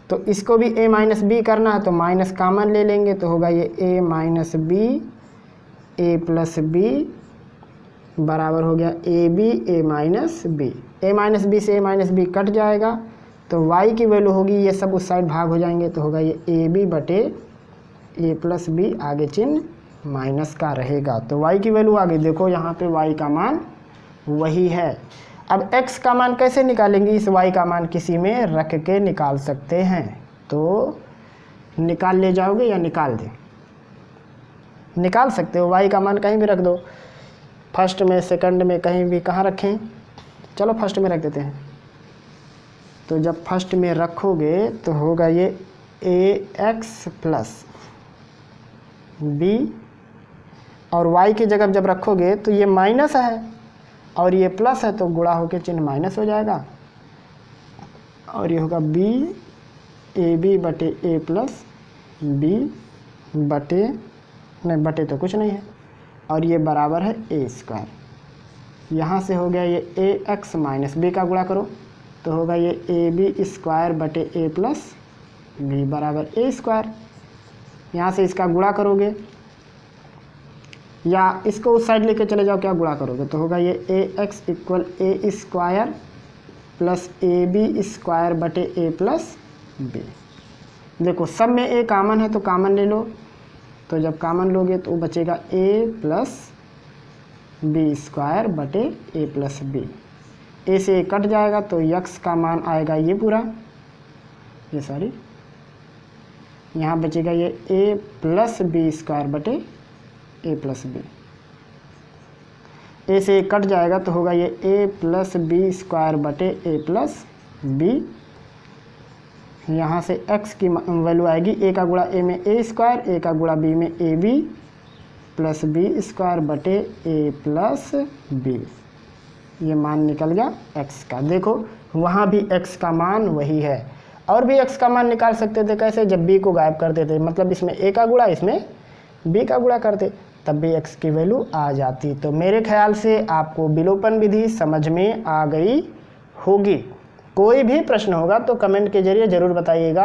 तो इसको भी ए माइनस बी करना है तो माइनस कॉमन ले लेंगे तो होगा ये a minus b a plus b बराबर हो गया a b a minus b. A minus b से ए माइनस बी कट जाएगा तो y की वैल्यू होगी, ये सब उस साइड भाग हो जाएंगे तो होगा ये ए बी बटे ए प्लस बी, आगे चिन्ह माइनस का रहेगा। तो y की वैल्यू आ गई। देखो यहाँ पे y का मान वही है। अब x का मान कैसे निकालेंगे, इस y का मान किसी में रख के निकाल सकते हैं। तो निकाल ले जाओगे या निकाल दें, निकाल सकते हो। y का मान कहीं भी रख दो, फर्स्ट में सेकंड में कहीं भी, कहाँ रखें, चलो फर्स्ट में रख देते हैं। तो जब फर्स्ट में रखोगे तो होगा ये ए एक्स प्लस बी, और y की जगह जब रखोगे तो ये माइनस है और ये प्लस है तो गुणा होकर चिन्ह माइनस हो जाएगा, और ये होगा बी ए बी बटे ए प्लस बी बटे, नहीं बटे तो कुछ नहीं है, और ये बराबर है ए स्क्वायर। यहाँ से हो गया ये ए एक्स माइनस बी का गुणा करो तो होगा ये ए बी स्क्वायर बटे ए प्लस बी बराबर ए स्क्वायर। यहाँ से इसका गुणा करोगे या इसको उस साइड लेके चले जाओ, क्या गुणा करोगे तो होगा ये A X equal A square plus A B square बटे ए प्लस बी। देखो सब में ए कॉमन है तो कॉमन ले लो, तो जब कॉमन लोगे तो बचेगा ए प्लस बी स्क्वायर बटे ए प्लस बी। ए से कट जाएगा तो यक्स का मान आएगा ये पूरा, ये सॉरी यहाँ बचेगा ये ए प्लस बी स्क्वायर बटे ए प्लस बी। ए से कट जाएगा तो होगा ये ए प्लस बी स्क्वायर बटे ए प्लस बी। यहाँ से x की वैल्यू आएगी, ए का गुणा ए में ए स्क्वायर, ए का गुणा बी में a B plus B square बटे ए प्लस बी। ये मान निकल गया x का। देखो वहाँ भी x का मान वही है, और भी x का मान निकाल सकते थे। कैसे, जब b को गायब कर देते, मतलब इसमें a का गुणा इसमें b का गुणा करते, तब भी x की वैल्यू आ जाती। तो मेरे ख्याल से आपको विलोपन विधि समझ में आ गई होगी। कोई भी प्रश्न होगा तो कमेंट के जरिए ज़रूर बताइएगा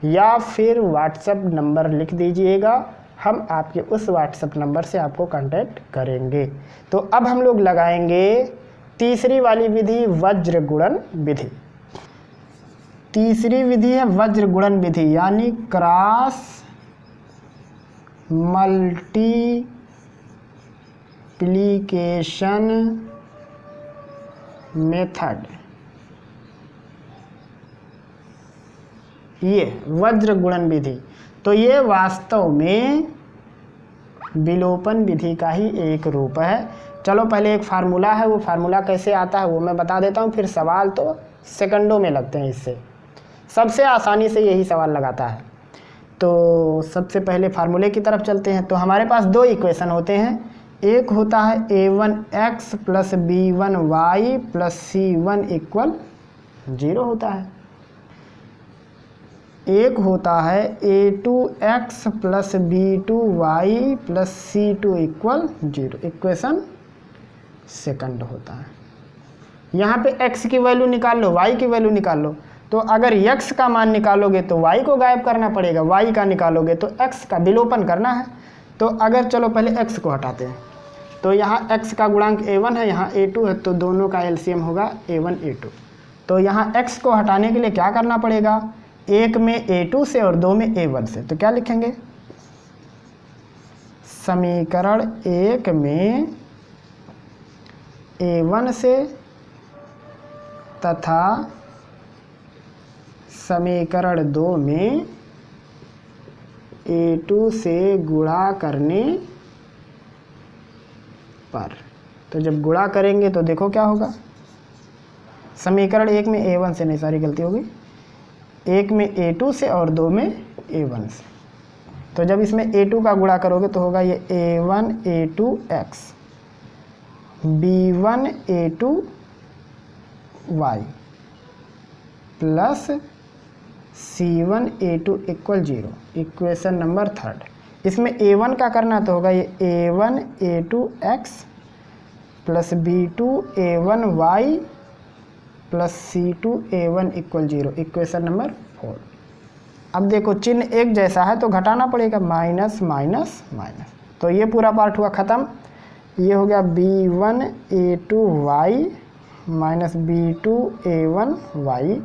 या फिर व्हाट्सएप नंबर लिख दीजिएगा, हम आपके उस व्हाट्सएप नंबर से आपको कांटेक्ट करेंगे। तो अब हम लोग लगाएंगे तीसरी वाली विधि, वज्र गुणन विधि। तीसरी विधि है वज्र गुणन विधि, यानी क्रॉस मल्टीप्लिकेशन मेथड। ये वज्र गुणन विधि, तो ये वास्तव में विलोपन विधि का ही एक रूप है। चलो पहले एक फार्मूला है, वो फार्मूला कैसे आता है वो मैं बता देता हूँ, फिर सवाल तो सेकंडों में लगते हैं। इससे सबसे आसानी से यही सवाल लगाता है। तो सबसे पहले फार्मूले की तरफ चलते हैं। तो हमारे पास दो इक्वेशन होते हैं, एक होता है a1x plus b1y plus c1 equal 0 होता है, एक होता है a2x plus b2y plus c2 equal 0। Equation second होता है। यहाँ पे x की वैल्यू निकाल लो, y की वैल्यू निकाल लो। तो अगर x का मान निकालोगे तो y को गायब करना पड़ेगा, y का निकालोगे तो x का विलोपन करना है। तो अगर चलो पहले x को हटाते हैं, तो यहाँ x का गुणांक a1 है, यहाँ a2 है, तो दोनों का एलसीएम होगा a1 a2। तो यहाँ x को हटाने के लिए क्या करना पड़ेगा, एक में a2 से और दो में a1 से। तो क्या लिखेंगे, समीकरण एक में A1 से तथा समीकरण 2 में A2 से गुणा करने पर। तो जब गुणा करेंगे तो देखो क्या होगा, समीकरण 1 में A1 से, नहीं सारी गलती होगी, 1 में A2 से और 2 में A1 से। तो जब इसमें A2 का गुणा करोगे तो होगा ये A1 A2x B1 A2y plus C1 A2 equal 0। Equation number 3। इसमें A1 का करना तो होगा ये A1 A2x plus B2 A1y plus C2 A1 equal 0। Equation number 4। अब देखो चिन्ह एक जैसा है तो घटाना पड़ेगा, माइनस माइनस माइनस। तो ये पूरा पार्ट हुआ ख़त्म। ये हो गया B1 A2y minus B2 A1y,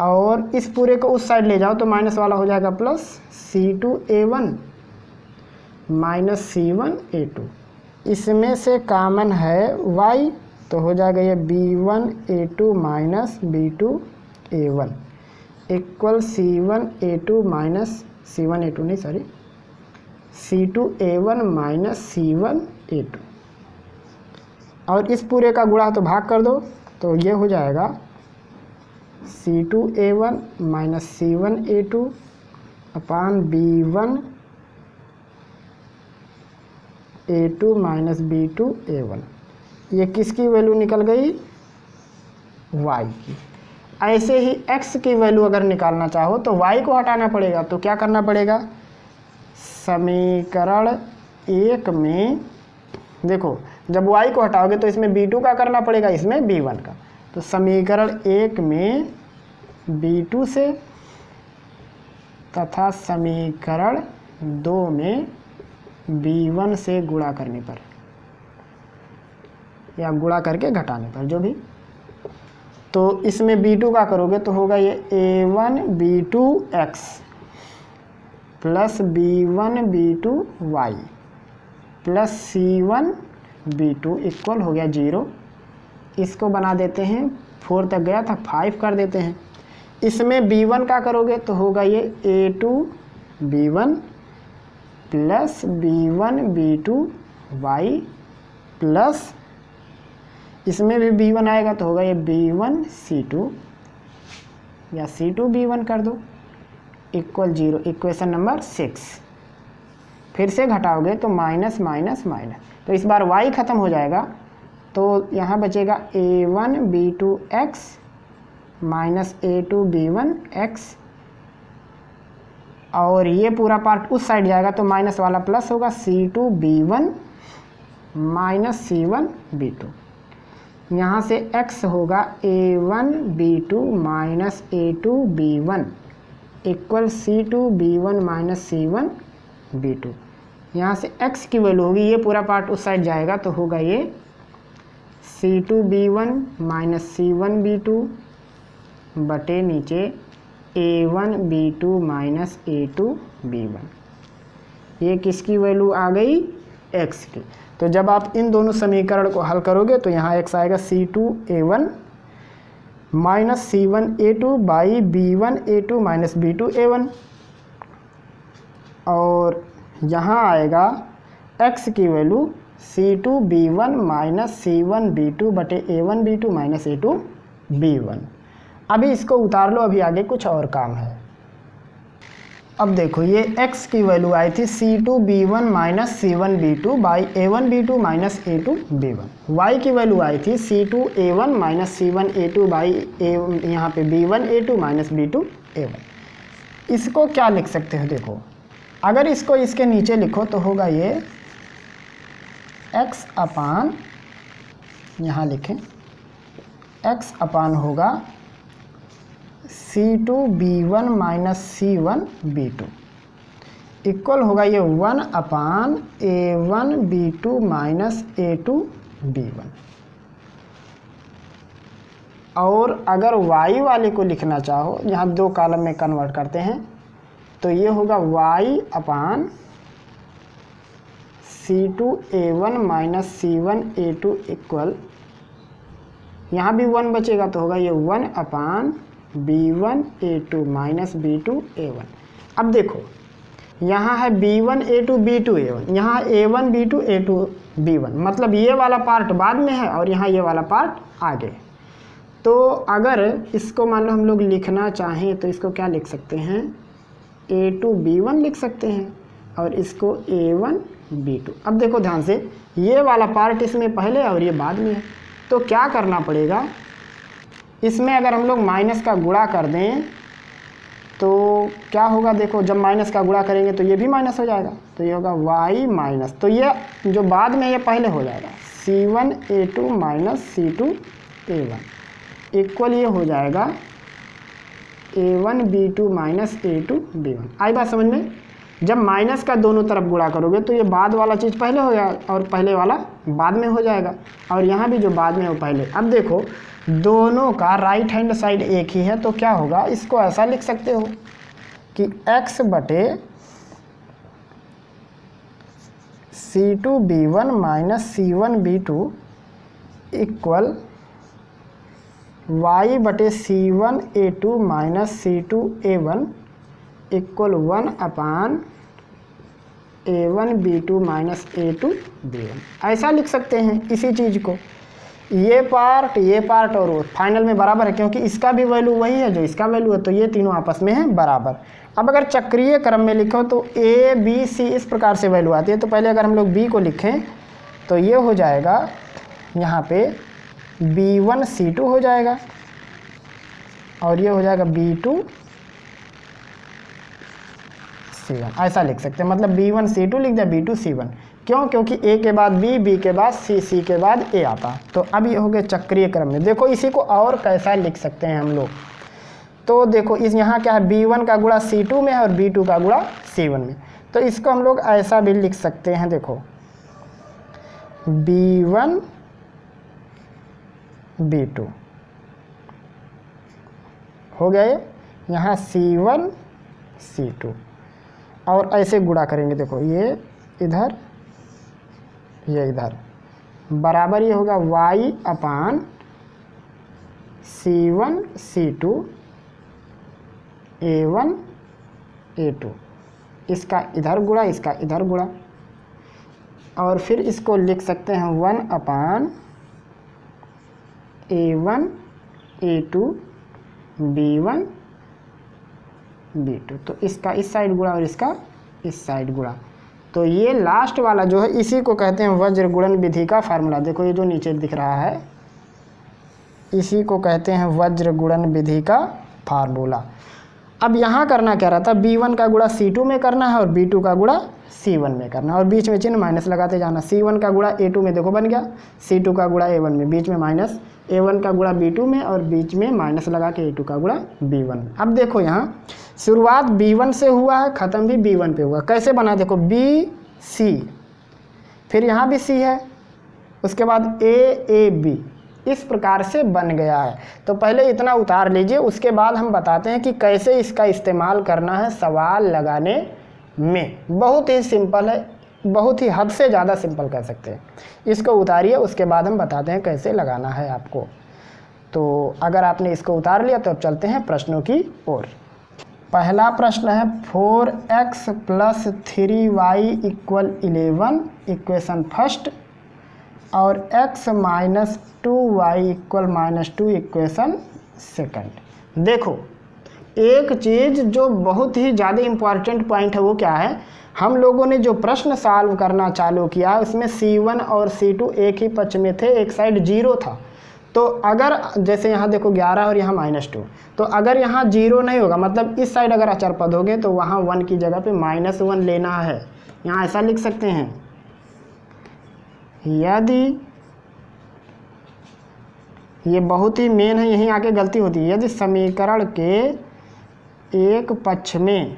और इस पूरे को उस साइड ले जाओ तो माइनस वाला हो जाएगा plus C2 A1 minus C1 A2। इसमें से कॉमन है y, तो हो जाएगा ये B1 A2 minus B2 A1 equal C1 A2 minus C1 A2 नहीं sorry C2 A1 minus C1 A2। और इस पूरे का गुणा तो भाग कर दो, तो ये हो जाएगा C2 A1 minus C1 A2 अपान B1 A2 minus B2 A1। ये किसकी वैल्यू निकल गई, y की। ऐसे ही x की वैल्यू अगर निकालना चाहो तो y को हटाना पड़ेगा। तो क्या करना पड़ेगा, समीकरण 1 में देखो जब y को हटाओगे तो इसमें B2 का करना पड़ेगा, इसमें B1 का। तो समीकरण 1 में B2 से तथा समीकरण 2 में B1 से गुणा करने पर या गुणा करके घटाने पर, जो भी। तो इसमें B2 का करोगे तो होगा ये A1 B2x plus B1 B2y plus C1 B2 equal हो गया 0। इसको बना देते हैं, 4 तक गया था 5 कर देते हैं। इसमें B1 का करोगे तो होगा ये A2 B1 plus B1 B2y plus इसमें भी B1 आएगा तो होगा ये B1 C2 या C2 B1 कर दो इक्वल 0। Equation number 6। फिर से घटाओगे तो माइनस माइनस माइनस, तो इस बार y ख़त्म हो जाएगा। तो यहाँ बचेगा A1 B2x minus A2 B1x, और ये पूरा पार्ट उस साइड जाएगा तो माइनस वाला प्लस होगा C2 B1 minus C1 B2। यहाँ से x होगा A1 B2 minus A2 B1 equal C2 B1 minus C1 B2। यहाँ से x की वैल्यू होगी, ये पूरा पार्ट उस साइड जाएगा तो होगा ये C2 B1 minus C1 B2 बटे नीचे A1 B2 minus A2 B1। ये किसकी वैल्यू आ गई, x की। तो जब आप इन दोनों समीकरण को हल करोगे तो यहाँ x आएगा C2 A1 minus C1 A2 by B1 A2 minus B2 A1, और यहाँ आएगा x की value C2 B1 minus C1 B2 बटे A1 B2 minus A2 B1। अभी इसको उतार लो, अभी आगे कुछ और काम है। अब देखो ये x की वैल्यू आई थी C2 B1 minus C1 B2 by A1 B2 minus A2 B1। y की वैल्यू आई थी C2 A1 minus C1 A2 by यहाँ पे B1 A2 minus B2 A1। इसको क्या लिख सकते हो, देखो अगर इसको इसके नीचे लिखो तो होगा ये x अपान, यहाँ लिखें x अपान होगा C2 B1 minus C1 B2 equal होगा ये 1 अपान A1 B2 minus A2 B1। और अगर y वाले को लिखना चाहो, यहाँ 2 कॉलम में कन्वर्ट करते हैं, तो ये होगा y अपान C2A1 माइनस C1A2 इक्वल, यहाँ भी 1 बचेगा तो होगा ये 1 अपान B1A2 माइनस B2A1। अब देखो यहाँ है B1A2 B2A1, यहाँ A1 B2 A2 B1, मतलब ये वाला पार्ट बाद में है और यहाँ ये वाला पार्ट आगे। तो अगर इसको मान लो हम लोग लिखना चाहें तो इसको क्या लिख सकते हैं, A2 B1 लिख सकते हैं और इसको A1 B2। अब देखो ध्यान से, ये वाला पार्ट इसमें पहले और ये बाद में है, तो क्या करना पड़ेगा, इसमें अगर हम लोग माइनस का गुणा कर दें तो क्या होगा, देखो जब माइनस का गुणा करेंगे तो ये भी माइनस हो जाएगा, तो ये होगा y माइनस, तो ये जो बाद में ये पहले हो जाएगा C1A2 माइनस C2A1 इक्वल ये हो जाएगा A1 B2 minus A2 B1। आई बात समझ में? जब माइनस का दोनों तरफ गुणा करोगे तो ये बाद वाला चीज़ पहले हो जाएगा और पहले वाला बाद में हो जाएगा, और यहाँ भी जो बाद में हो पहले। अब देखो दोनों का राइट हैंड साइड एक ही है, तो क्या होगा, इसको ऐसा लिख सकते हो कि x बटे C2B1 minus C1B2 equal y बटे C1A2 माइनस C2A1 इक्वल 1 अपान A1 B2 minus A2 B1। ऐसा लिख सकते हैं इसी चीज़ को, ये पार्ट और वो फाइनल में बराबर है, क्योंकि इसका भी वैल्यू वही है जो इसका वैल्यू है, तो ये तीनों आपस में हैं बराबर। अब अगर चक्रीय क्रम में लिखो तो A B C इस प्रकार से वैल्यू आती है। तो पहले अगर हम लोग B को लिखें तो ये हो जाएगा यहाँ पे B1 C2 हो जाएगा और ये हो जाएगा B2 C1, ऐसा लिख सकते हैं। मतलब B1 C2 लिख दिया, B2 C1, क्यों, क्योंकि A के बाद B, B के बाद C, C के बाद A आता है। तो अब ये हो गए चक्रीय क्रम में। देखो इसी को और कैसा लिख सकते हैं हम लोग, तो देखो इस यहाँ क्या है, B1 का गुणा C2 में है और B2 का गुणा C1 में, तो इसको हम लोग ऐसा भी लिख सकते हैं। देखो B1 B2 हो गए, यहाँ C1 C2 और ऐसे गुणा करेंगे। देखो ये इधर ये इधर बराबर ये होगा y अपान C1 C2 A1 A2, इसका इधर गुणा इसका इधर गुणा, और फिर इसको लिख सकते हैं 1 अपान A1 A2 B1 B2। तो इसका इस साइड गुणा और इसका इस साइड गुणा, तो ये लास्ट वाला जो है इसी को कहते हैं वज्र गुणन विधि का फार्मूला। देखो ये जो नीचे दिख रहा है इसी को कहते हैं वज्र गुणन विधि का फार्मूला। अब यहाँ करना क्या रहता है, B1 का गुणा C2 में करना है और B2 का गुणा C1 में करना है, और बीच में चिन्ह माइनस लगाते जाना। C1 का गुणा A2 में देखो बन गया, C2 का गुणा A1 में, बीच में माइनस, A1 का गुणा B2 में और बीच में माइनस लगा के A2 का गुणा B1 में। अब देखो यहाँ शुरुआत B1 से हुआ है, ख़त्म भी B1 पे हुआ। कैसे बना, देखो BC, फिर यहाँ भी C है, उसके बाद AAB, इस प्रकार से बन गया है। तो पहले इतना उतार लीजिए, उसके बाद हम बताते हैं कि कैसे इसका इस्तेमाल करना है सवाल लगाने में। बहुत ही सिंपल है, बहुत ही हद से ज़्यादा सिंपल कह सकते हैं। इसको उतारिए, उसके बाद हम बताते हैं कैसे लगाना है आपको। तो अगर आपने इसको उतार लिया तो अब चलते हैं प्रश्नों की ओर। पहला प्रश्न है 4x + 3y = 11 इक्वेशन फर्स्ट, और x - 2y = -2 इक्वेशन सेकंड। देखो एक चीज़ जो बहुत ही ज़्यादा इम्पॉर्टेंट पॉइंट है वो क्या है, हम लोगों ने जो प्रश्न सॉल्व करना चालू किया उसमें C1 और C2 एक ही पक्ष में थे, एक साइड 0 था। तो अगर जैसे यहाँ देखो 11 और यहाँ -2, तो अगर यहाँ 0 नहीं होगा, मतलब इस साइड अगर अचर पद होंगे तो वहाँ 1 की जगह पे -1 लेना है। यहाँ ऐसा लिख सकते हैं, यदि, ये बहुत ही मेन है, यहीं आके गलती होती है, यदि समीकरण के एक पक्ष में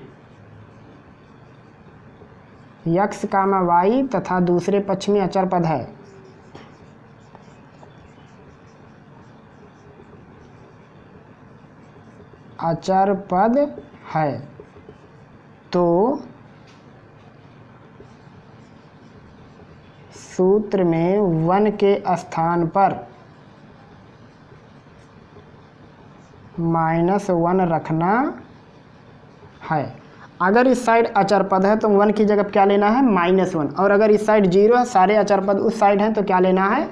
x, y तथा दूसरे पक्ष में अचर पद है, अचर पद है, तो सूत्र में 1 के स्थान पर -1 रखना है। अगर इस साइड अचर पद है तो 1 की जगह क्या लेना है, -1, और अगर इस साइड 0 है, सारे अचर पद उस साइड हैं, तो क्या लेना है,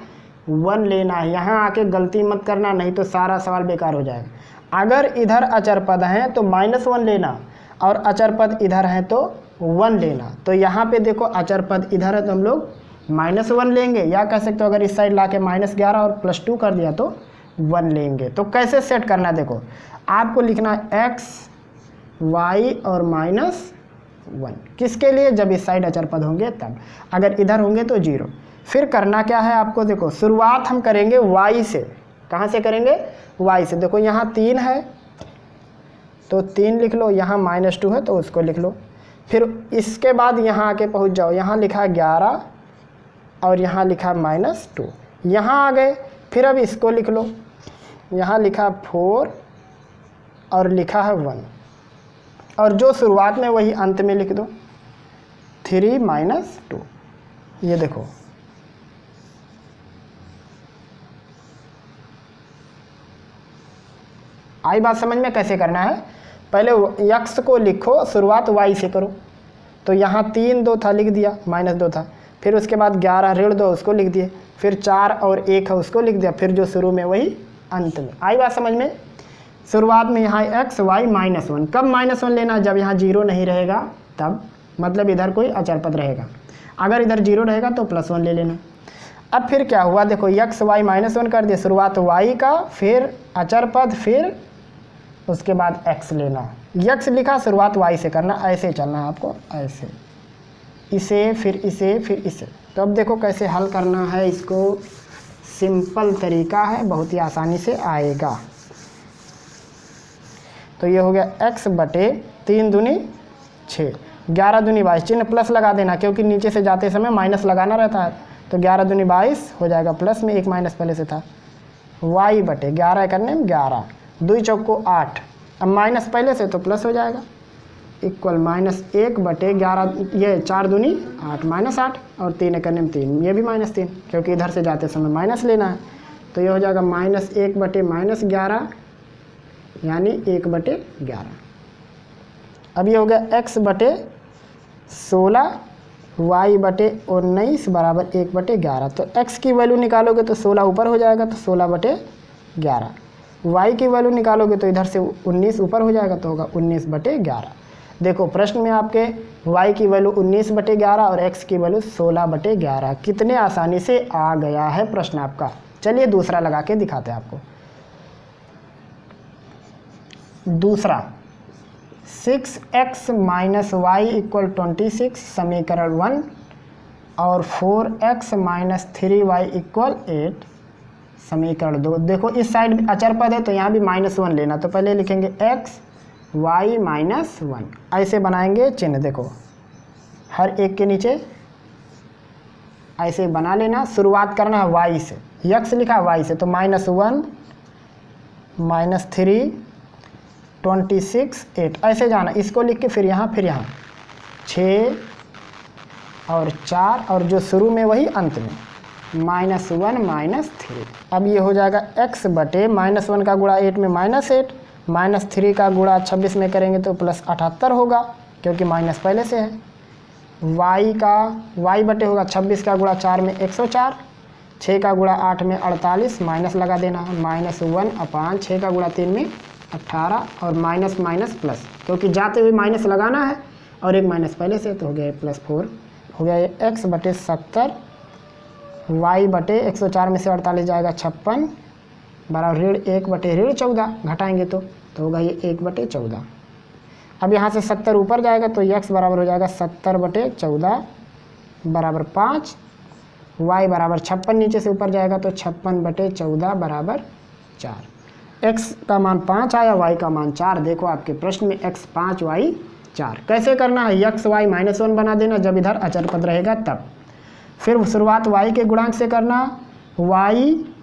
1 लेना है। यहाँ आके गलती मत करना, नहीं तो सारा सवाल बेकार हो जाएगा। अगर इधर अचर पद हैं तो -1 लेना, और अचर पद इधर हैं तो 1 लेना। तो यहाँ पे देखो अचर पद इधर है तो हम लोग -1 लेंगे, या कह सकते हो अगर इस साइड लाके -11 और +2 कर दिया तो 1 लेंगे। तो कैसे सेट करना है, देखो आपको लिखना है x, y और -1 किसके लिए, जब इस साइड अचर पद होंगे तब, अगर इधर होंगे तो 0। फिर करना क्या है आपको, देखो शुरुआत हम करेंगे y से। कहाँ से करेंगे, y से। देखो यहाँ 3 है तो 3 लिख लो, यहाँ -2 है तो उसको लिख लो। फिर इसके बाद यहाँ आके पहुँच जाओ, यहाँ लिखा 11 और यहाँ लिखा -2, यहाँ आ गए। फिर अब इसको लिख लो, यहाँ लिखा 4 और लिखा है 1, और जो शुरुआत में वही अंत में लिख दो, 3 -2। ये देखो आई बात समझ में, कैसे करना है। पहले x को लिखो, शुरुआत y से करो। तो यहाँ 3 2 था, लिख दिया, -2 था। फिर उसके बाद 11 ऋण 2 उसको लिख दिए, फिर 4 और 1 है उसको लिख दिया, फिर जो शुरू में वही अंत में। आई बात समझ में। शुरुआत में यहाँ x y -1, कब -1 लेना, जब यहाँ 0 नहीं रहेगा तब, मतलब इधर कोई अचर पद रहेगा। अगर इधर 0 रहेगा तो +1 ले लेना। अब फिर क्या हुआ, देखो x y -1 कर दिया, शुरुआत y का, फिर अचर पद, फिर उसके बाद x लेना। x लिखा, शुरुआत y से करना, ऐसे चलना है आपको, ऐसे, इसे फिर इसे फिर इसे। तो अब देखो कैसे हल करना है इसको, सिंपल तरीका है, बहुत ही आसानी से आएगा। तो ये हो गया x बटे 3 दूनी 6, 11 दूनी 22, चिन्ह प्लस लगा देना क्योंकि नीचे से जाते समय माइनस लगाना रहता है। तो 11 दूनी 22 हो जाएगा, प्लस में एक माइनस पहले से था, y बटे 11 करने में 11, 2 चौक को 8, अब माइनस पहले से तो प्लस हो जाएगा, इक्वल -1 बटे 11, ये 4 दूनी 8, -8, और 3 करने में 3, ये भी -3 क्योंकि इधर से जाते समय माइनस लेना है। तो ये हो जाएगा -1 बटे -11, यानी 1 बटे 11। अब ये हो गया x बटे 16, y बटे 19 बराबर 1 बटे 11। तो x की वैल्यू निकालोगे तो 16 ऊपर हो जाएगा, तो 16 बटे 11। y की वैल्यू निकालोगे तो इधर से 19 ऊपर हो जाएगा, तो होगा 19 बटे 11। देखो प्रश्न में आपके y की वैल्यू 19 बटे 11 और x की वैल्यू 16 बटे 11, कितने आसानी से आ गया है प्रश्न आपका। चलिए दूसरा लगा के दिखाते हैं आपको। दूसरा 6x - y = 26 समीकरण 1, और 4x - 3y = 8 समीकरण 2। देखो इस साइड अचर पद है तो यहाँ भी -1 लेना, तो पहले लिखेंगे x y -1, ऐसे बनाएंगे चिन्ह। देखो हर एक के नीचे ऐसे बना लेना। शुरुआत करना है y से, x लिखा है y से, तो -1 -3 26 8 ऐसे जाना। इसको लिख के फिर यहाँ 6 और 4, और जो शुरू में वही अंत में, -1 -3। अब ये हो जाएगा x बटे -1 का गुणा 8 में -8, -3 का गुणा 26 में करेंगे तो +78 होगा क्योंकि माइनस पहले से है। y बटे होगा 26 का गुणा 4 में 104, 6 का गुणा 8 में 48, माइनस लगा देना है, -1/6 का गुणा 3 में 18, और माइनस माइनस प्लस, क्योंकि जाते हुए माइनस लगाना है और एक माइनस पहले से, तो हो गया +4 हो गया। ये x बटे 70, y बटे 104 में से 48 जाएगा 56 बराबर -1 बटे -14, घटाएंगे तो होगा ये 1 बटे 14। अब यहाँ से 70 ऊपर जाएगा तो x बराबर हो जाएगा 70 बटे 14 बराबर 5, y बराबर 56 नीचे से ऊपर जाएगा तो 56 बटे 14 बराबर 4। x का मान 5 आया, y का मान 4। देखो आपके प्रश्न में x 5 y 4। कैसे करना है, x y -1 बना देना जब इधर अचर पद रहेगा तब। फिर शुरुआत y के गुणांक से करना, y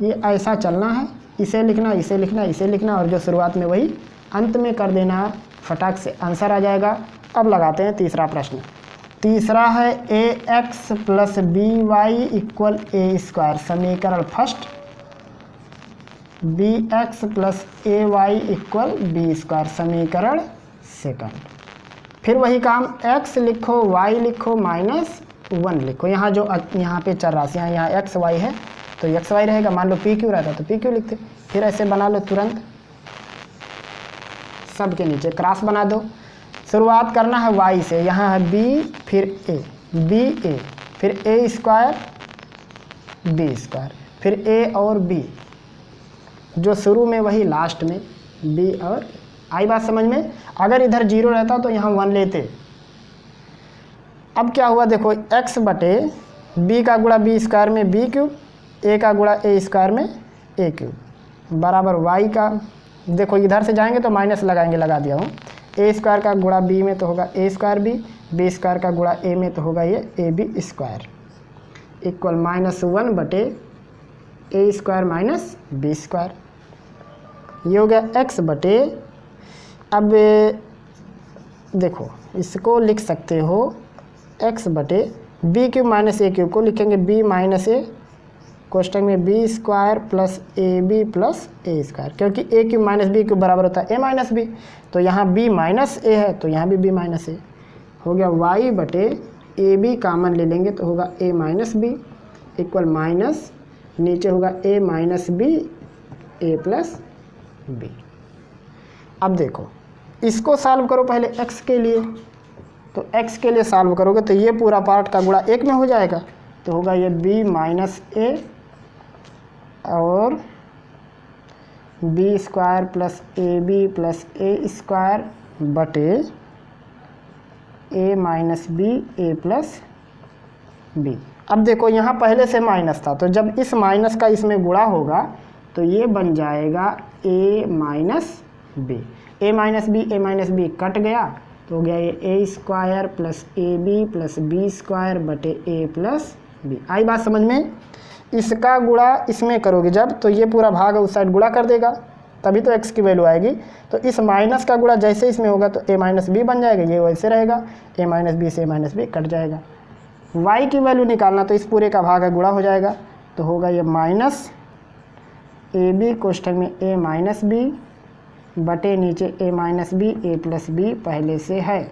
ये ऐसा चलना है, इसे लिखना इसे लिखना इसे लिखना, और जो शुरुआत में वही अंत में कर देना, फटाक से आंसर आ जाएगा। अब लगाते हैं तीसरा प्रश्न। तीसरा है A X plus B Y equal A square, समीकरण first. B x plus A Y equal B square, समीकरण सेकंड। फिर वही काम, x लिखो, y लिखो, -1 लिखो। यहाँ जो यहाँ पे चर राशियाँ, यहाँ x y है तो x y रहेगा। मान लो p q रहता तो p q लिखते। फिर ऐसे बना लो तुरंत, सब के नीचे क्रॉस बना दो। शुरुआत करना है y से, यहाँ है b फिर a, b a फिर a स्क्वायर b स्क्वायर, फिर a और b, जो शुरू में वही लास्ट में b और आई बात समझ में। अगर इधर 0 रहता तो यहाँ 1 लेते। अब क्या हुआ देखो, x बटे b का गुणा b स्क्वायर में b क्यूब, a का गुणा a स्क्वायर में a क्यूब बराबर y का, देखो इधर से जाएंगे तो माइनस लगाएंगे, लगा दिया हूँ। a स्क्वायर का गुणा b में तो होगा a स्क्वायर b स्क्वायर का गुणा a में तो होगा ये ab स्क्वायर इक्वल -1 बटे a square minus b square. ये हो गया x बटे, अब देखो इसको लिख सकते हो x बटे b cube minus a cube को लिखेंगे b माइनस ए कोष्टक में b square plus A B plus a square, क्योंकि a cube minus b cube बराबर होता है a माइनस बी, तो यहाँ b माइनस ए है तो यहाँ भी b माइनस ए हो गया। y बटे ए बी कामन ले लेंगे तो होगा a minus b equal minus, नीचे होगा a minus b a plus b. अब देखो इसको सॉल्व करो पहले x के लिए, तो x के लिए सॉल्व करोगे तो ये पूरा पार्ट का गुणा 1 में हो जाएगा, तो होगा ये b माइनस ए और b square plus A B plus a square बटे a minus b a plus b. अब देखो यहाँ पहले से माइनस था, तो जब इस माइनस का इसमें गुणा होगा तो ये बन जाएगा a minus b, a minus b cut गया तो हो गया ये a square plus A B plus B square बटे a प्लस बी। आई बात समझ में। इसका गुणा इसमें करोगे जब, तो ये पूरा भाग उस साइड गुणा कर देगा, तभी तो x की वैल्यू आएगी। तो इस माइनस का गुणा जैसे इसमें होगा तो a माइनस बी बन जाएगा, ये वैसे रहेगा, a माइनस बी से a माइनस बी कट जाएगा। y की वैल्यू निकालना तो इस पूरे का भाग है गुणा हो जाएगा, तो होगा ये माइनस ए बी कोष्ठक में a माइनस बी बटे नीचे a minus b a plus b पहले से है,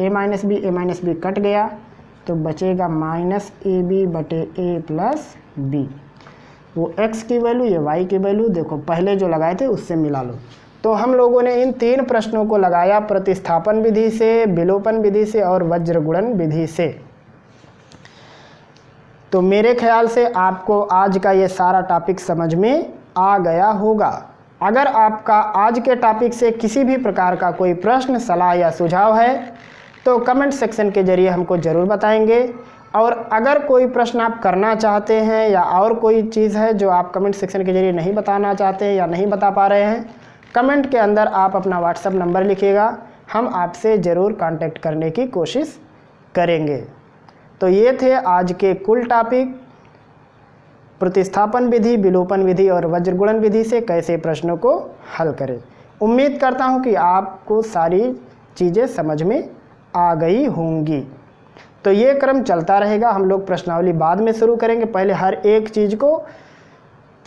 a माइनस बी कट गया तो बचेगा माइनस ए बी बटे a प्लस बी। वो x की वैल्यू, ये y की वैल्यू, देखो पहले जो लगाए थे उससे मिला लो। तो हम लोगों ने इन 3 प्रश्नों को लगाया प्रतिस्थापन विधि से, विलोपन विधि से और वज्रगुणन विधि से। तो मेरे ख्याल से आपको आज का ये सारा टॉपिक समझ में आ गया होगा। अगर आपका आज के टॉपिक से किसी भी प्रकार का कोई प्रश्न, सलाह या सुझाव है तो कमेंट सेक्शन के जरिए हमको ज़रूर बताएंगे। और अगर कोई प्रश्न आप करना चाहते हैं या और कोई चीज़ है जो आप कमेंट सेक्शन के जरिए नहीं बताना चाहते हैं या नहीं बता पा रहे हैं, कमेंट के अंदर आप अपना व्हाट्सएप नंबर लिखिएगा, हम आपसे ज़रूर कांटेक्ट करने की कोशिश करेंगे। तो ये थे आज के कुल टॉपिक, प्रतिस्थापन विधि, विलोपन विधि और वज्रगुणन विधि से कैसे प्रश्नों को हल करें। उम्मीद करता हूँ कि आपको सारी चीज़ें समझ में आ गई होंगी। तो ये क्रम चलता रहेगा, हम लोग प्रश्नावली बाद में शुरू करेंगे। पहले हर एक चीज़ को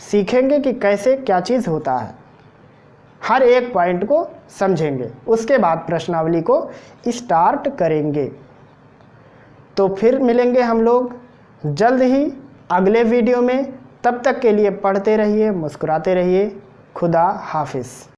सीखेंगे कि कैसे क्या चीज़ होता है, हर एक पॉइंट को समझेंगे, उसके बाद प्रश्नावली को स्टार्ट करेंगे। तो फिर मिलेंगे हम लोग जल्द ही अगले वीडियो में। तब तक के लिए पढ़ते रहिए, मुस्कुराते रहिए। खुदा हाफिज़।